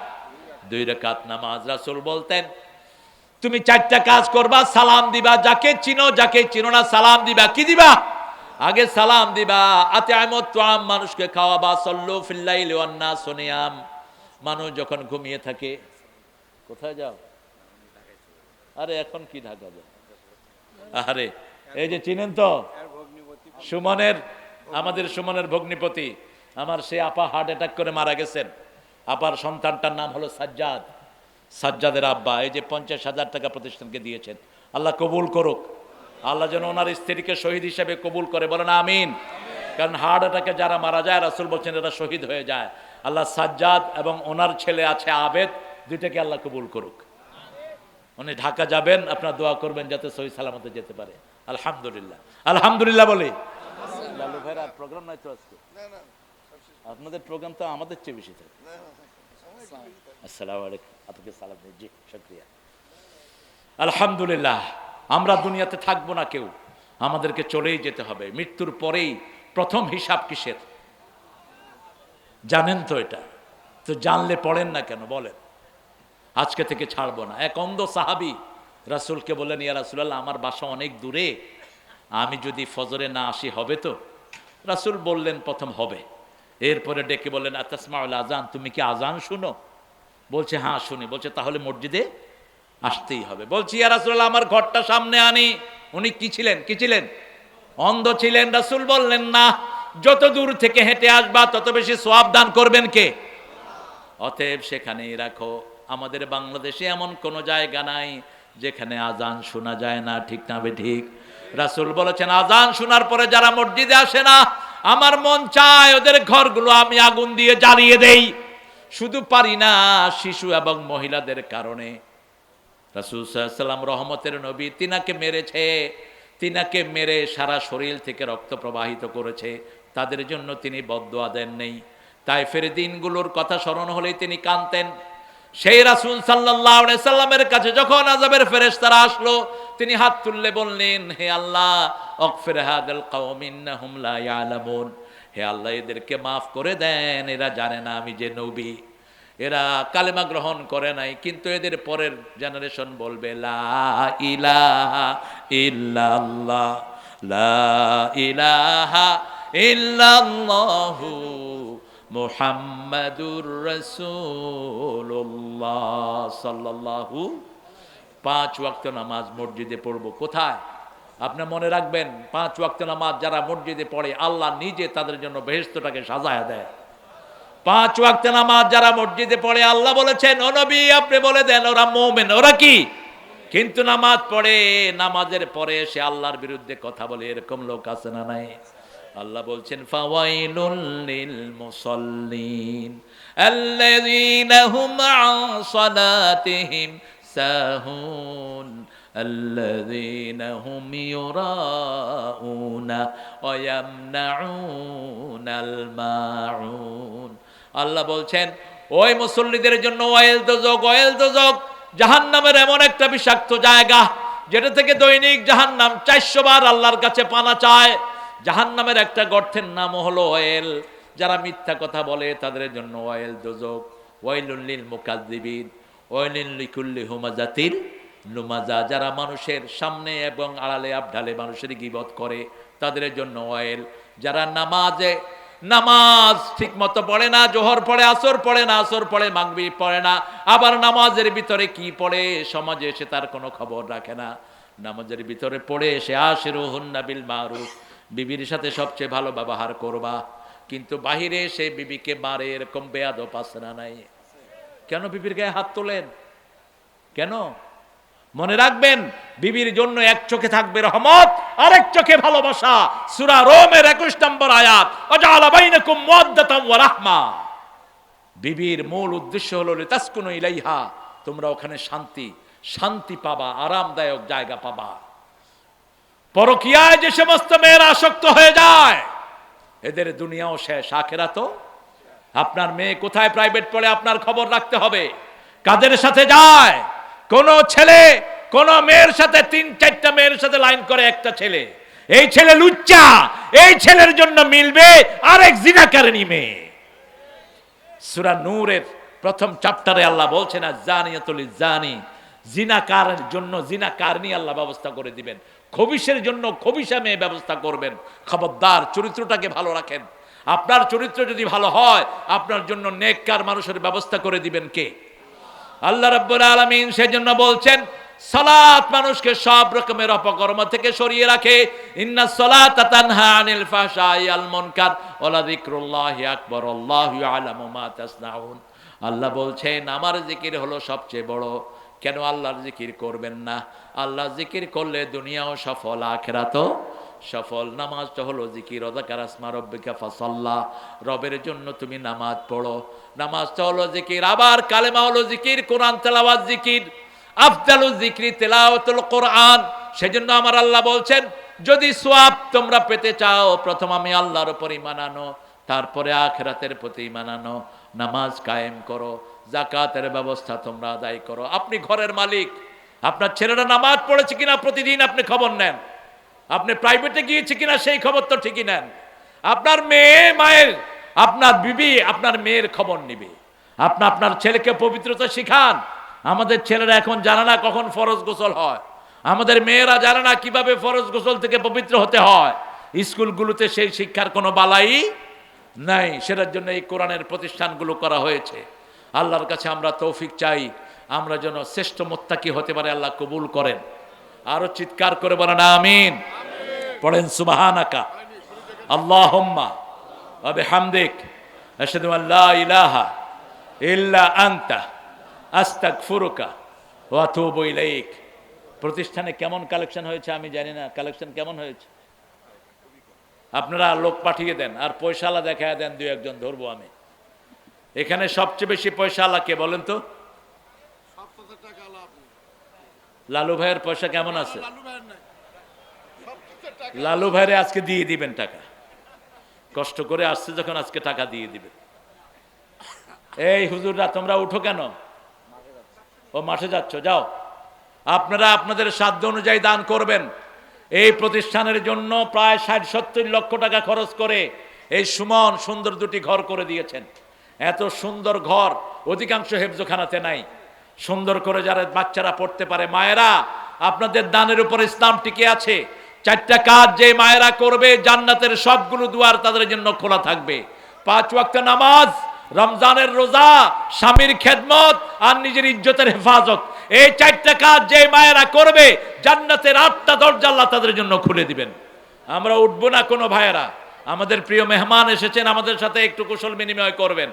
2 রাকাত নামাজ। রাসূল বলতেন তুমি 4টা কাজ করবা। সালাম দিবা, যাকে চিনো যাকে চিনো না সালাম দিবা। কি দিবা? আগে সালাম দিবা। আতিআমুত তুআম, মানুষকে খাওয়াবা। সাল্লু ফিল লাইলি ওয়ান নাস নিয়াম, মানুষ যখন ঘুমিয়ে থাকে। কোথায় যাও? আরে এখন কি ঢাকা যাও? আরে এই যে চিনেন তো সুমনের, আমাদের সুমনের ভগ্নিপতি, আমার সে আপা হার্ট অ্যাটাক করে মারা গেছেন। আপার সন্তানটার নাম হলো সাজ্জাদ। সাজ্জাদের আব্বা এই যে 50,000 টাকা প্রতিষ্ঠানকে দিয়েছেন। আল্লাহ কবুল করুক। আল্লাহ যেন ওনার স্ত্রীকে শহীদ হিসেবে কবুল করে, বলেন আমিন। কারণ হার্ট অ্যাটাকে যারা মারা যায় রাসূল বলছেন এরা শহীদ হয়ে যায়। আল্লাহ সাজ্জাদ এবং ওনার ছেলে আছে আবেদ, দুইটাকে আল্লাহ কবুল করুক। উনি ঢাকা যাবেন, আপনারা দোয়া করবেন যাতে সহি সালামতে যেতে পারে। আলহামদুলিল্লাহ, আলহামদুলিল্লাহ বলি। লালু ভাইয়ের আর প্রোগ্রাম নাই তো আজকে? আপনাদের প্রোগ্রাম তো আমাদের চেয়ে বেশি থাকে। আসসালামু আলাইকুম, আপনাকে সালাম দিই। জি শুকরিয়া। আলহামদুলিল্লাহ, আমরা দুনিয়াতে থাকবো না কেউ, আমাদেরকে চলেই যেতে হবে। মৃত্যুর পরেই প্রথম হিসাব কিসের জানেন তো? এটা তো জানলে পড়েন না কেন বলেন? আজকে থেকে ছাড়বো না। এক অন্ধ সাহাবী রাসূলকে বললেন ইয়া রাসূলুল্লাহ আমার বাসা অনেক দূরে, আমি যদি ফজরে না আসি হবে তো? রাসূল বললেন প্রথম হবে। এরপরে ডেকে বললেন আতাসমাউল আযান, তুমি কি আযান শুনো? বলছে হ্যাঁ শুনি। বলছে তাহলে মসজিদে আসতেই হবে। বলছি ইয়া রাসূলুল্লাহ আমার ঘরটা সামনে আনি। উনি কি ছিলেন? কি ছিলেন? অন্ধ ছিলেন। রাসূল বললেন না, যত দূর থেকে হেঁটে আসবা তত বেশি সওয়াব দান করবেন কে? অতএব সেখানেই রাখো। আমাদের বাংলাদেশে এমন কোনো জায়গা নাই যেখানে আজান শোনা যায় না। ঠিক না বেঠিক? রাসূল বলেছেন আজান শোনার পরে যারা মসজিদে আসে না, আমার মন চায় ওদের ঘরগুলো আমি আগুন দিয়ে জ্বালিয়ে দেই। শুধু পারি না, শিশু এবং মহিলাদের কারণে। রাসূল সাল্লাল্লাহু আলাইহি ওয়াসাল্লাম রহমতের নবী, তিনাকে মেরেছে, তিনাকে মেরে সারা শরীর থেকে রক্ত প্রবাহিত করেছে, তাদের জন্য তিনি বদদুয়া দেন নেই। তায়েফের দিনগুলোর কথা স্মরণ হলেই তিনি কাঁদতেন। সেই রাসূল সাল্লাল্লাহু আলাইহি সাল্লামের কাছে যখন আযাবের ফেরেশতারা আসলো, তিনি হাত তুললে বললেন হে আল্লাহ আগফির হাদাল কওম ইন্নাহুম লা ইয়ালামুন, হে আল্লাহ এদেরকে মাফ করে দেন, এরা জানে না আমি যে নবী। এরা কালেমা গ্রহণ করে নাই, কিন্তু এদের পরের জেনারেশন বলবে লা ইলাহা ইল্লাল্লাহ, লা ইলাহা ইল্লাল্লাহু মুহাম্মাদুর রাসূলুল্লাহ সাল্লাল্লাহু। 5 ওয়াক্ত নামাজ মসজিদে পড়বো। কোথায়? আপনি মনে রাখবেন 5 ওয়াক্ত নামাজ যারা মসজিদে পড়ে আল্লাহ নিজে তাদের জন্য বেহেশতটাকে সাজায়া দেয়। 5 ওয়াক্ত নামাজ যারা মসজিদে পড়ে আল্লাহ বলেছেন ও নবী আপনি বলে দেন ওরা মুমিন। ওরা কি? কিন্তু নামাজ পড়ে, নামাজের পরে সে আল্লাহর বিরুদ্ধে কথা বলে, এরকম লোক আছে না নাই? আল্লাহ বলছেন ফাওয়াইলুল লিল মুসাল্লিন আল্লাযীনা হুম আন সালাতিহিম সাহুন আল্লাযীনা হুম ইউরাউনা ওয়া ইয়ামনাউনাল মাউন। আল্লাহ বলছেন ওই মুসল্লিদের জন্য ওয়াইল দোজক, ওয়াইল দোজক, জাহান্নামের এমন একটা বিষাক্ত জায়গা যেটা থেকে দৈনিক জাহান্নাম 400 বার আল্লাহর কাছে পানা চায়। জাহান্নামের একটা গর্তের নাম হলো ওয়েল। যারা মিথ্যা কথা বলে তাদের জন্য ওয়েল দোজক। ওয়াইলুল লিল মুকাজ্জিবিন ওয়াইলুল লিকুল্লি হুমাজাতিল লুমাজা। যারা মানুষের সামনে এবং আড়ালে আবঢালে মানুষের গীবত করে তাদের জন্য ওয়েল। যারা নামাজ ঠিক মতো পড়ে না, জোহর পড়ে, আসর পড়ে না, আসর পড়ে, মাগরিব পড়ে না, আবার নামাজের ভিতরে কি পড়ে সমাজে এসে তার কোনো খবর রাখে না। নামাজের ভিতরে পড়ে এসে আশিরুহুন্না বিল মারুফ, বিবির সাথে সবচেয়ে ভালো ব্যবহার করবা, কিন্তু বাহিরে এসে বিবিকে মারে, এরকম বেয়াদব আছে না নাই? কেন বিবির গায়ে হাত তোলেন? কেন? মনে রাখবেন, বিবির জন্য এক চোখে থাকবে রহমত, আরেক চোখে ভালোবাসা। সূরা রোমের 21 নম্বর আয়াত, ওয়াজআলা বাইনাকুম মুওয়াদ্দাতাম ওয়া রাহমা। বিবির মূল উদ্দেশ্য হলো লিতাসকুনু ইলাইহা, তোমরা ওখানে শান্তি পাবা, আরামদায়ক জায়গা পাবা। পরকীয়ায় যে সমস্ত মেয়েরা আসক্ত হয়ে যায় এদের দুনিয়াও শেষ, আখিরাতও। আপনার মেয়ে কোথায় প্রাইভেট পড়ে আপনার খবর রাখতে হবে, কাদের সাথে যায়। কোন ছেলে কোন মেয়ের সাথে 3-4টা মেয়ের সাথে লাইন করে একটা ছেলে, এই ছেলে লুচ্চা, এই ছেলের জন্য মিলবে আরেক জিনাকারিনী মেয়ে। সূরা নূরের প্রথম চ্যাপ্টারে আল্লাহ বলছেন, আয-যানিয়াতুল জানি, জিনাকারের জন্য জিনাকারিনী আল্লাহ ব্যবস্থা করে দিবেন, খবিশের জন্য খবিশা মেয়ে ব্যবস্থা করবেন। খবরদার, চরিত্রটাকে ভালো রাখেন। আপনার চরিত্র যদি ভালো হয় আপনার জন্য নেককার মানুষের ব্যবস্থা করে দিবেন কে? আল্লাহ রাব্বুল আলামিন। সেজন্য বলছেন সালাত মানুষকে সব রকমের অপকর্ম থেকে সরিয়ে রাখে। ইন্নাস সালাতা তানহা আনিল ফাহশাই ওয়াল মুনকার ওয়া লাযিকরুল্লাহি আকবার আল্লাহু ইয়ালামু মা তাসনাউন। আল্লাহ বলছেন আমার জিকির হলো সবচেয়ে বড়। কেন আল্লাহর জিকির করবেন না? আল্লাহর জিকির করলে দুনিয়াও সফল, আখিরাতও সফল। নামাজটা হলো জিকির। ওয়াযাকার আসমা রাব্বিকা ফাসাল্লা, রবের জন্য তুমি নামাজ পড়ো, নামাজটা হলো জিকির। আবার কালেমা হলো জিকির, কোরআন তেলাওয়াত জিকির। আফদালুজ যিকরি তিলাওয়াতুল কোরআন। সেজন্য আমার আল্লাহ বলছেন যদি সওয়াব তোমরা পেতে চাও প্রথম আমি আল্লাহর উপর ঈমান আনো, তারপরে আখিরাতের প্রতি ঈমান আনো, নামাজ কায়েম করো, যাকাতের ব্যবস্থা তোমরা আদায় করো। আপনি ঘরের মালিক, আপনার ছেলেরা নামাজ পড়েছে কিনা প্রতিদিন আপনি খবর নেন, আপনি প্রাইভেটে গিয়েছে কিনা সেই খবর তো ঠিকই নেন। আপনার মায়ের আপনার বিবি আপনার মেয়ের খবর নিবে। আপনার ছেলেকে পবিত্রতা শিখান। আমাদের ছেলেরা এখন জানে না কখন ফরজ গোসল হয়, আমাদের মেয়েরা জানে না কিভাবে ফরজ গোসল থেকে পবিত্র হতে হয়। স্কুলগুলোতে সেই শিক্ষার কোনো বালাই নাই। সেটার জন্য এই কোরআনের প্রতিষ্ঠানগুলো করা হয়েছে। আল্লাহর কাছে আমরা তৌফিক চাই, আমরা যেন শ্রেষ্ঠ মুত্তাকি হতে পারে, আল্লাহ কবুল করেন। আরো চিৎকার করে বলেন আমিন। পড়েন সুবহানাকা আল্লাহুম্মা ওয়া বিহামদিক আশহাদু আল লা ইলাহা ইল্লা আনতা আস্তাগফিরুকা ওয়া আতুবু ইলাইক। প্রতিষ্ঠানে কেমন কালেকশন হয়েছে আমি জানি না, কালেকশন কেমন হয়েছে? আপনারা লোক পাঠিয়ে দেন আর পয়সালা দেখায় দেন, 2-1 ধরবো আমি। এখানে সবচেয়ে বেশি পয়সালা কে বলেন তো? লালু ভাইয়ের পয়সা কেমন আছে? লালু ভাইরে আজকে দিয়ে দিবেন টাকা, কষ্ট করে আসছে যখন আজকে টাকা দিয়ে দিবেন। এই হুজুররা তোমরা উঠো কেন? ও মাঠে যাচ্ছ, যাও। আপনারা আপনাদের সাধ্য অনুযায়ী দান করবেন। এই প্রতিষ্ঠানের জন্য প্রায় 60-70 লক্ষ টাকা খরচ করে এই সুমন সুন্দর 2টি ঘর করে দিয়েছেন। এত সুন্দর ঘর অধিকাংশ হেফজখানাতে নাই। সুন্দর করে যারা বাচ্চারা পড়তে পারে, মায়েরা আপনাদের দানের উপর ইসলাম টিকে আছে। 4টা কাজ যে মায়েরা করবে জান্নাতের সবগুলো দুয়ার তাদের জন্য খোলা থাকবে। 5 ওয়াক্ত নামাজ, রমজানের রোজা, স্বামীর খেদমত আর নিজের ইজ্জতের হেফাজত। এই 4টা কাজ যে মায়েরা করবে জান্নাতের 8টা দরজা আল্লাহ তাদের জন্য খুলে দিবেন। আমরা উঠবো না কোনো ভাইয়েরা, আমাদের প্রিয় মেহমান এসেছেন, আমাদের সাথে একটু কুশল বিনিময় করবেন,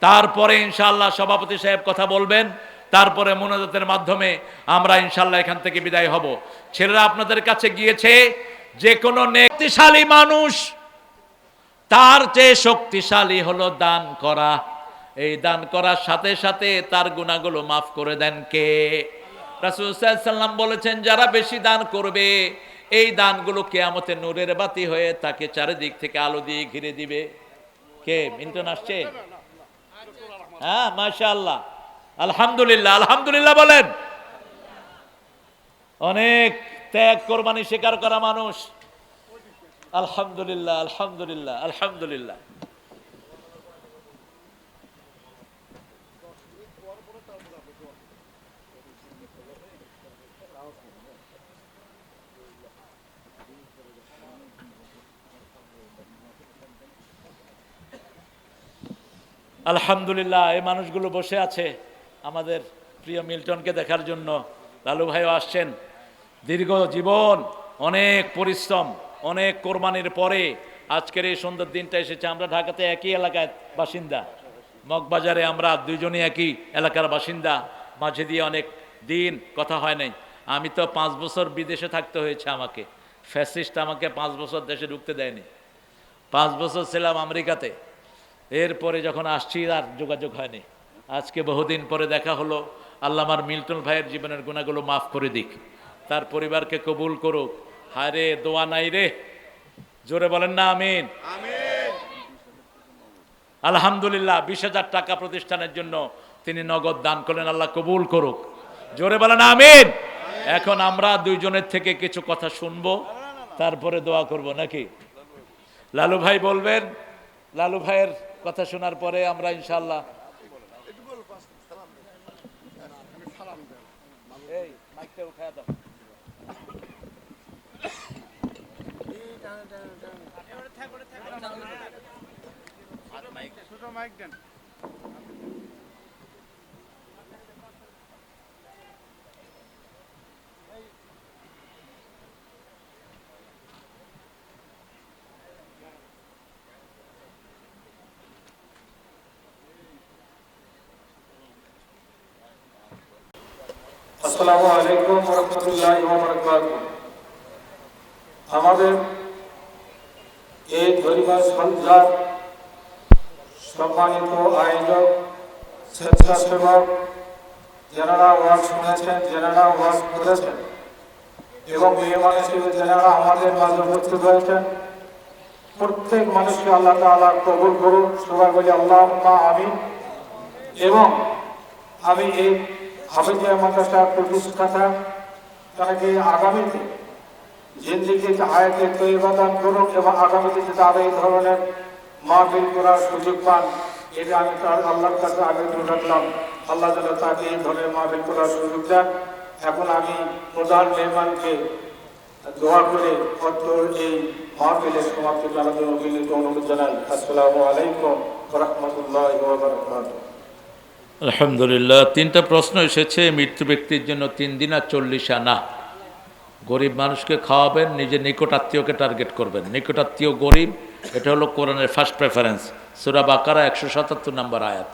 তারপরে ইনশাআল্লাহ সভাপতি সাহেব কথা বলবেন, তারপরে মুনাজাতের মাধ্যমে আমরা ইনশাআল্লাহ এখান থেকে বিদায় হব। ছেলেরা আপনাদের কাছে গিয়েছে, যে কোনো শক্তিশালী মানুষ তার চেয়ে শক্তিশালী হলো দান করা। এই দান করার সাথে সাথে তার গুনাহগুলো মাফ করে দেন কে? রাসূল সাল্লাল্লাহু আলাইহি ওয়াসাল্লাম বলেছেন যারা বেশি দান করবে এই দানগুলো কিয়ামতে নূরের বাতি হয়ে তাকে চারিদিক থেকে আলো দিয়ে ঘিরে দিবে। কে? মিন্টন আসছে? হ্যাঁ, মাশাআল্লাহ, আলহামদুলিল্লাহ, আলহামদুলিল্লাহ বলেন। অনেক ত্যাগ কোরবানি স্বীকার করা মানুষ। আলহামদুলিল্লাহ, আলহামদুলিল্লাহ, আলহামদুলিল্লাহ। আলহামদুলিল্লাহ, এই মানুষগুলো বসে আছে আমাদের প্রিয় মিল্টনকে দেখার জন্য। লালু ভাইও আসছেন। দীর্ঘ জীবন, অনেক পরিশ্রম, অনেক কোরবানির পরে আজকের এই সুন্দর দিনটা এসেছে। আমরা ঢাকাতে একই এলাকায় বাসিন্দা, মগবাজারে আমরা দুইজনই একই এলাকার বাসিন্দা। মাঝে দিয়ে অনেক দিন কথা হয় নাই। আমি তো 5 বছর বিদেশে থাকতে হয়েছে আমাকে। ফ্যাসিস্ট আমাকে 5 বছর দেশে ঢুকতে দেয়নি। 5 বছর ছিলাম আমেরিকাতে। এরপরে যখন আসছি আর যোগাযোগ হয়নি। আজকে বহুদিন পরে দেখা হলো। আল্লাহ আমার মিল্টন ভাইয়ের জীবনের গুণাগুলো মাফ করে দিক, তার পরিবারকে কবুল করুক। হায় রে, দোয়া নাই রে, জোরে বলেন না আমিন। আলহামদুলিল্লাহ, 20,000 টাকা প্রতিষ্ঠানের জন্য তিনি নগদ দান করলেন। আল্লাহ কবুল করুক, জোরে বলেন আমিন। এখন আমরা দুইজনের থেকে কিছু কথা শুনবো, তারপরে দোয়া করব নাকি? লালু ভাই বলবেন। লালু ভাইয়ের কথা শোনার পরে আমরা ইনশাআল্লাহ এই মাইকটা উঠায় দাও। আসসালামু আলাইকুম ওয়া রাহমাতুল্লাহি ওয়া বারাকাতুহু। আমাদের এই ধরিবার সন্ধ্যার সম্মানিত আয়োজক, স্বেচ্ছাসেবক, যারা ওয়াজ শুনেছেন, যারা ওয়াজ করেছেন এবং মেহমান হিসেবে যারা আমাদের মাঝে উপস্থিত হয়েছেন, প্রত্যেক মানুষকে আল্লাহ তাআলা কবুল করুন। সবাই বলি আল্লাহুম্মা আমিন। এবং আমি এই হাফেজিয়া মাদ্রাসা প্রতিষ্ঠাতা তাকে আগামীতে জিন্দেগিতে হায়াতে তৈয়বা দান করুন এবং আগামীতে তারা এই ধরনের মাহফিল করার সুযোগ পান, এটা আমি তার আল্লাহর কাছে আগে রাখলাম। আল্লাহ যেন তাকে এই ধরনের মাহফিল করার সুযোগ দেন। এখন আমি প্রধান মেহমানকে দোয়া করে এই মাহফিলের সমাপ্তি জানাতে অনুরোধ জানাই। আসসালামু আলাইকুম ওয়া রাহমাতুল্লাহি ওয়া বারাকাতুহু। আলহামদুলিল্লাহ, 3টা প্রশ্ন এসেছে। মৃত্যু ব্যক্তির জন্য 3 দিন আর 40 আনা। গরিব মানুষকে খাওয়াবেন, নিজের নিকট আত্মীয়কে টার্গেট করবেন। নিকট আত্মীয় গরিব, এটা হলো কোরআনের ফার্স্ট প্রেফারেন্স। সূরা বাকারা 177 নম্বর আয়াত।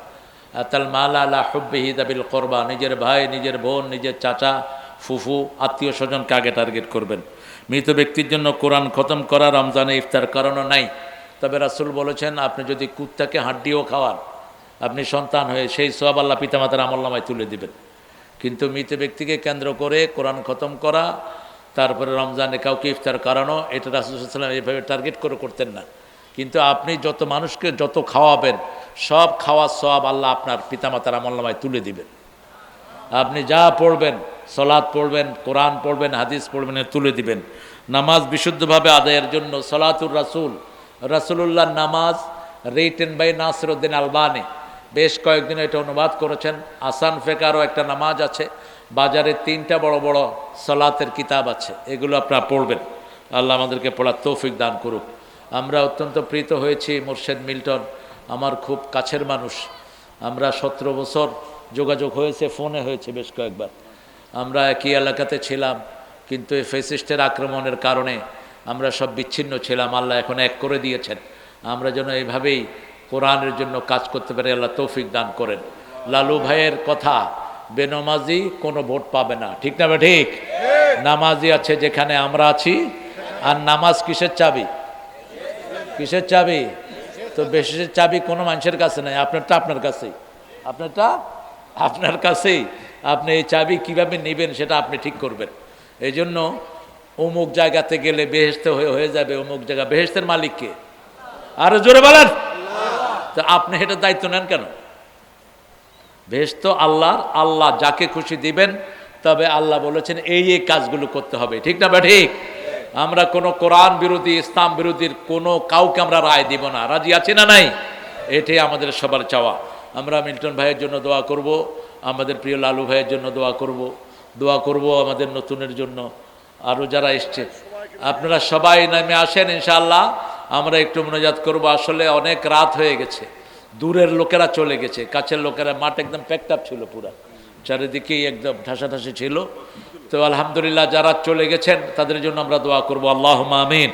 আতাল মাল আলা হুব্বিহি যাবিল কুরবা, নিজের ভাই, নিজের বোন, নিজের চাচা, ফুফু, আত্মীয় স্বজনকে আগে টার্গেট করবেন। মৃত ব্যক্তির জন্য কোরআন খতম করা রমজানে ইফতার করানো নাই। তবে রাসূল বলেছেন, আপনি যদি কুত্তাকে হাড্ডিও খাওয়ান, আপনি সন্তান হয়ে সেই সওয়াব আল্লাহ পিতামাতার আমলনামায় তুলে দিবেন। কিন্তু মৃত ব্যক্তিকে কেন্দ্র করে কোরআন খতম করা, তারপরে রমজানে কাউকে ইফতার করানো, এটা রাসূল সাল্লাল্লাহু আলাইহি ওয়াসাল্লাম এইভাবে টার্গেট করে করতেন না। কিন্তু আপনি যত মানুষকে যত খাওয়াবেন, সব খাওয়ার সওয়াব আল্লাহ আপনার পিতামাতার আমলনামায় তুলে দিবেন। আপনি যা পড়বেন, সালাত পড়বেন, কোরআন পড়বেন, হাদিস পড়বেন, তুলে দিবেন। নামাজ বিশুদ্ধভাবে আদায়ের জন্য সালাতুর রাসূল, রাসূলুল্লাহ নামাজ রিটেন বাই নাসিরউদ্দিন আলবানী বেশ কয়েকদিন এটা অনুবাদ করেছেন। আসান ফেকারও একটা নামাজ আছে। বাজারে 3টা বড় বড় সালাতের কিতাব আছে, এগুলো আপনারা পড়বেন। আল্লাহ আমাদেরকে পড়ার তৌফিক দান করুক। আমরা অত্যন্ত প্রীত হয়েছি। মুর্শেদ মিল্টন আমার খুব কাছের মানুষ। আমরা 17 বছর যোগাযোগ হয়েছে, ফোনে হয়েছে বেশ কয়েকবার। আমরা একই এলাকাতে ছিলাম, কিন্তু এই ফ্যাসিস্টের আক্রমণের কারণে আমরা সব বিচ্ছিন্ন ছিলাম। আল্লাহ এখন এক করে দিয়েছেন। আমরা যেন এইভাবেই কোরআনের জন্য কাজ করতে পারি, আল্লাহ তৌফিক দান করেন। লালু ভাইয়ের কথা, বেনমাজি কোনো ভোট পাবে না, ঠিক না? ঠিক। নামাজি আছে যেখানে আমরা আছি। আর নামাজ কিসের চাবি? কিসের চাবি? তো বেশির চাবি কোনো মানুষের কাছে নাই, আপনারটা আপনার কাছেই। আপনারটা আপনার কাছেই। আপনি এই চাবি কিভাবে নেবেন সেটা আপনি ঠিক করবেন। এই জন্য অমুক জায়গাতে গেলে বেহেশতে হয়ে যাবে, অমুক জায়গা বেহেশতের মালিককে আরো জোরে বলেন। তো আপনি এটা দায়িত্ব নেন কেন? বেহেশত আল্লাহর, আল্লাহ যাকে খুশি দিবেন তবে আল্লাহ বলেছেন এই কাজগুলো করতে হবে, ঠিক না বা ঠিক? আমরা কোনো কোরআন বিরোধী ইসলাম বিরোধীর কোনো কাউকে আমরা রায় দিব না। রাজি আছি না নাই? এটাই আমাদের সবার চাওয়া। আমরা মিল্টন ভাইয়ের জন্য দোয়া করব, আমাদের প্রিয় লালু ভাইয়ের জন্য দোয়া করব আমাদের নতুনের জন্য, আরও যারা এসছে আপনারা সবাই নামে আসেন ইনশাআল্লাহ। আমরা একটু মোনাজাত করব। আসলে অনেক রাত হয়ে গেছে, দূরের লোকেরা চলে গেছে, কাছের লোকেরা, মাঠ একদম প্যাকড আপ ছিল, পুরা চারিদিকেই একদম ঠাসাঠাসি ছিল। তো আলহামদুলিল্লাহ যারা চলে গেছেন তাদের জন্য আমরা দোয়া করব। আল্লাহুম্মা আমিন।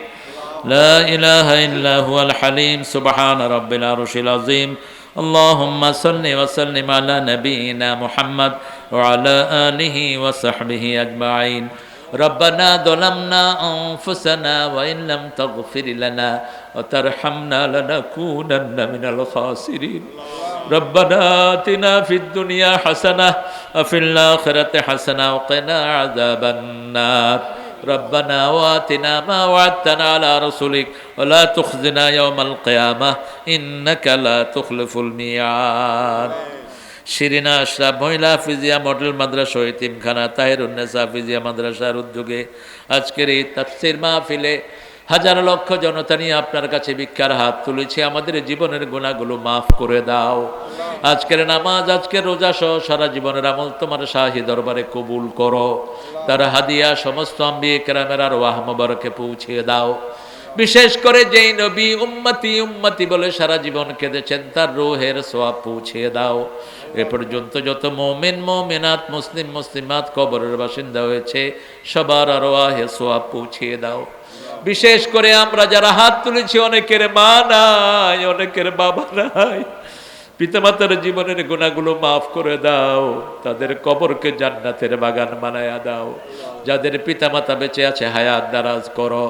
লা ইলাহা ইল্লা হুয়াল হালিম সুবহান রাব্বিল আরশিল আযীম। আল্লাহুম্মা সাল্লি ওয়া সাল্লিম আলা নাবিয়িনা মুহাম্মদ ওয়া আলা আলিহি ওয়া সাহবিহি আজমাইন। ربنا ظلمنا أنفسنا وإن لم تغفر لنا وترحمنا لنكونن من الخاسرين. ربنا آتنا في الدنيا حسنة وفي الآخرة حسنة وقنا عذاب النار. ربنا وآتنا ما وعدتنا على رسلك ولا تخزنا يوم القيامة إنك لا تخلف الميعاد. শিরিনা আশরাফ মহিলা হাফিজিয়া মডেল মাদ্রাসা ইতিমখানা তাহিরুন্নেসা হাফিজিয়া মাদ্রাসার উদ্যোগে আজকের এই তাফসীর মাহফিলে হাজার লক্ষ জনতা নিয়ে আপনার কাছে ভিক্ষার হাত তুলেছি। আমাদের জীবনের গুনাহগুলো মাফ করে দাও। আজকের নামাজ, আজকের রোজা সহ সারা জীবনের আমল তোমার শাহী দরবারে কবুল করো। তার হাদিয়া সমস্ত আম্বিয়ে কেরামের আরওয়াহ মুবারকে পৌঁছিয়ে দাও। বিশেষ করে যেই নবী উম্মতি উম্মতি বলে সারা জীবন কেঁদেছেন তার রূহের সওয়াব পৌঁছিয়ে দাও। এ পর্যন্ত যত মুমিন মুমিনাত মুসলিম মুসলিমাত কবরের বাসিন্দা হয়েছে সবার আরওয়াহে সওয়াব পৌঁছিয়ে দাও। বিশেষ করে আমরা যারা হাত তুলেছি অনেকের মা নাই, অনেকের বাবা নাই, পিতামাতার জীবনের গুনাহগুলো মাফ করে দাও। তাদের কবরকে জান্নাতের বাগান বানায়া দাও। যাদের পিতামাতা বেঁচে আছে হায়াত দারাজ করো।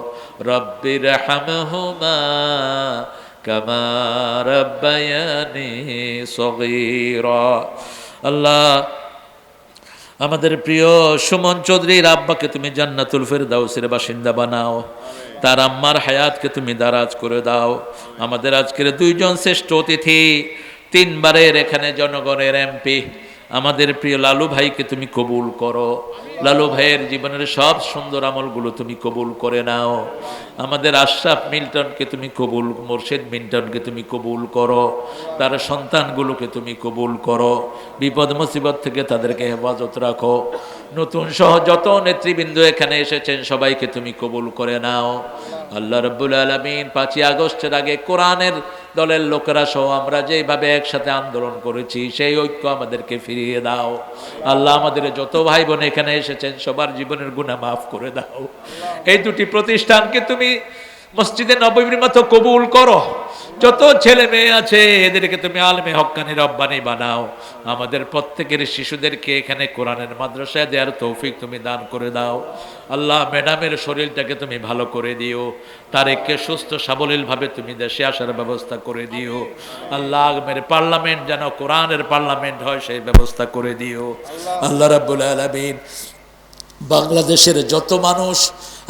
রব্বির হামহুমা কামা রাব্বায়ানি সগীরা। আল্লাহ আমাদের প্রিয় সুমন চৌধুরীর আব্বাকে তুমি জান্নাতুল ফেরদাউসের বাসিন্দা বানাও। তার আম্মার হায়াতকে তুমি দারাজ করে দাও। আমাদের আজকের দুইজন শ্রেষ্ঠ অতিথি, তিনবারের এখানে জনগণের এমপি আমাদের প্রিয় লালু ভাইকে তুমি কবুল করো। লালু ভাইয়ের জীবনের সব সুন্দর আমলগুলো তুমি কবুল করে নাও। আমাদের আশরাফ মিল্টনকে তুমি কবুল, মোর্শেদ মিল্টনকে তুমি কবুল করো। তার সন্তানগুলোকে তুমি কবুল করো। বিপদ মুসিবত থেকে তাদেরকে হেফাজত রাখো। নতুন সহ যত নেতৃবৃন্দ এখানে এসেছেন সবাইকে তুমি কবুল করে নাও। আল্লাহ রাব্বুল আলামিন 5ই আগস্টের আগে কোরআনের দলের লোকেরা সহ আমরা যেভাবে একসাথে আন্দোলন করেছি সেই ঐক্য আমাদেরকে ফিরিয়ে দাও। আল্লাহ আমাদের যত ভাই বোন এখানে এসেছেন সবার জীবনের গুনাহ মাফ করে দাও। এই দুটি প্রতিষ্ঠানকে তুমি মসজিদে নববীর মতো কবুল করো। যত ছেলে মেয়ে আছে এদেরকে তুমি আলেমে হক্কানি রব্বানি বানাও। আমাদের প্রত্যেকের শিশুদেরকে এখানে কোরআনের মাদ্রাসায় দেওয়ার তৌফিক তুমি দান করে দাও। আল্লাহ ম্যাডামের শরীরটাকে তুমি ভালো করে দিও। তারেককে সুস্থ সাবলীলভাবে তুমি দেশে আসার ব্যবস্থা করে দিও। আল্লাহ আগামীর পার্লামেন্ট যেন কোরআনের পার্লামেন্ট হয় সেই ব্যবস্থা করে দিও। আল্লাহ রাব্বুল আলামিন বাংলাদেশের যত মানুষ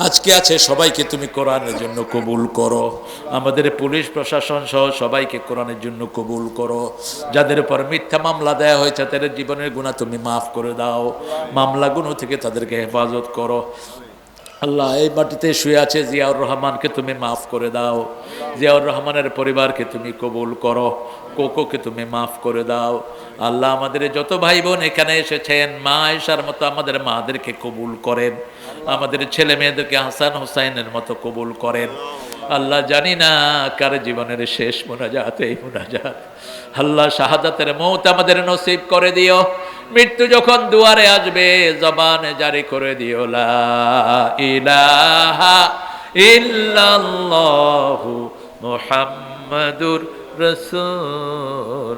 আজকে আছে সবাইকে তুমি কোরআনের জন্য কবুল করো। আমাদের পুলিশ প্রশাসন সহ সবাইকে কোরআনের জন্য কবুল করো। যাদের উপর মিথ্যা মামলা দেয়া হয়েছে তাদের জীবনের গুনাহ তুমি মাফ করে দাও। মামলাগুলো থেকে তাদেরকে হেফাজত করো। আল্লাহ এই মাটিতে শুয়ে আছে জিয়াউর রহমানকে তুমি মাফ করে দাও। জিয়াউর রহমানের পরিবারকে তুমি কবুল করো। কোকোকে তুমি মাফ করে দাও। আল্লাহ আমাদের যত ভাই বোন এখানে এসেছেন মা আয়েশার মতো আমাদের মাদেরকে কবুল করেন। আমাদের ছেলে মেয়েদেরকে হাসান হোসাইনের মতো কবুল করেন। আল্লাহ জানি না কার জীবনের শেষ মোনাজাত এই মোনাজাত। আল্লাহ শাহাদাতের মৌত আমাদের নসিব করে দিও। মৃত্যু যখন দুয়ারে আসবে জবানে জারি করে দিও লা ইলাহা ইল্লাল্লাহু মুহাম্মাদুর রাসূলুল্লাহ।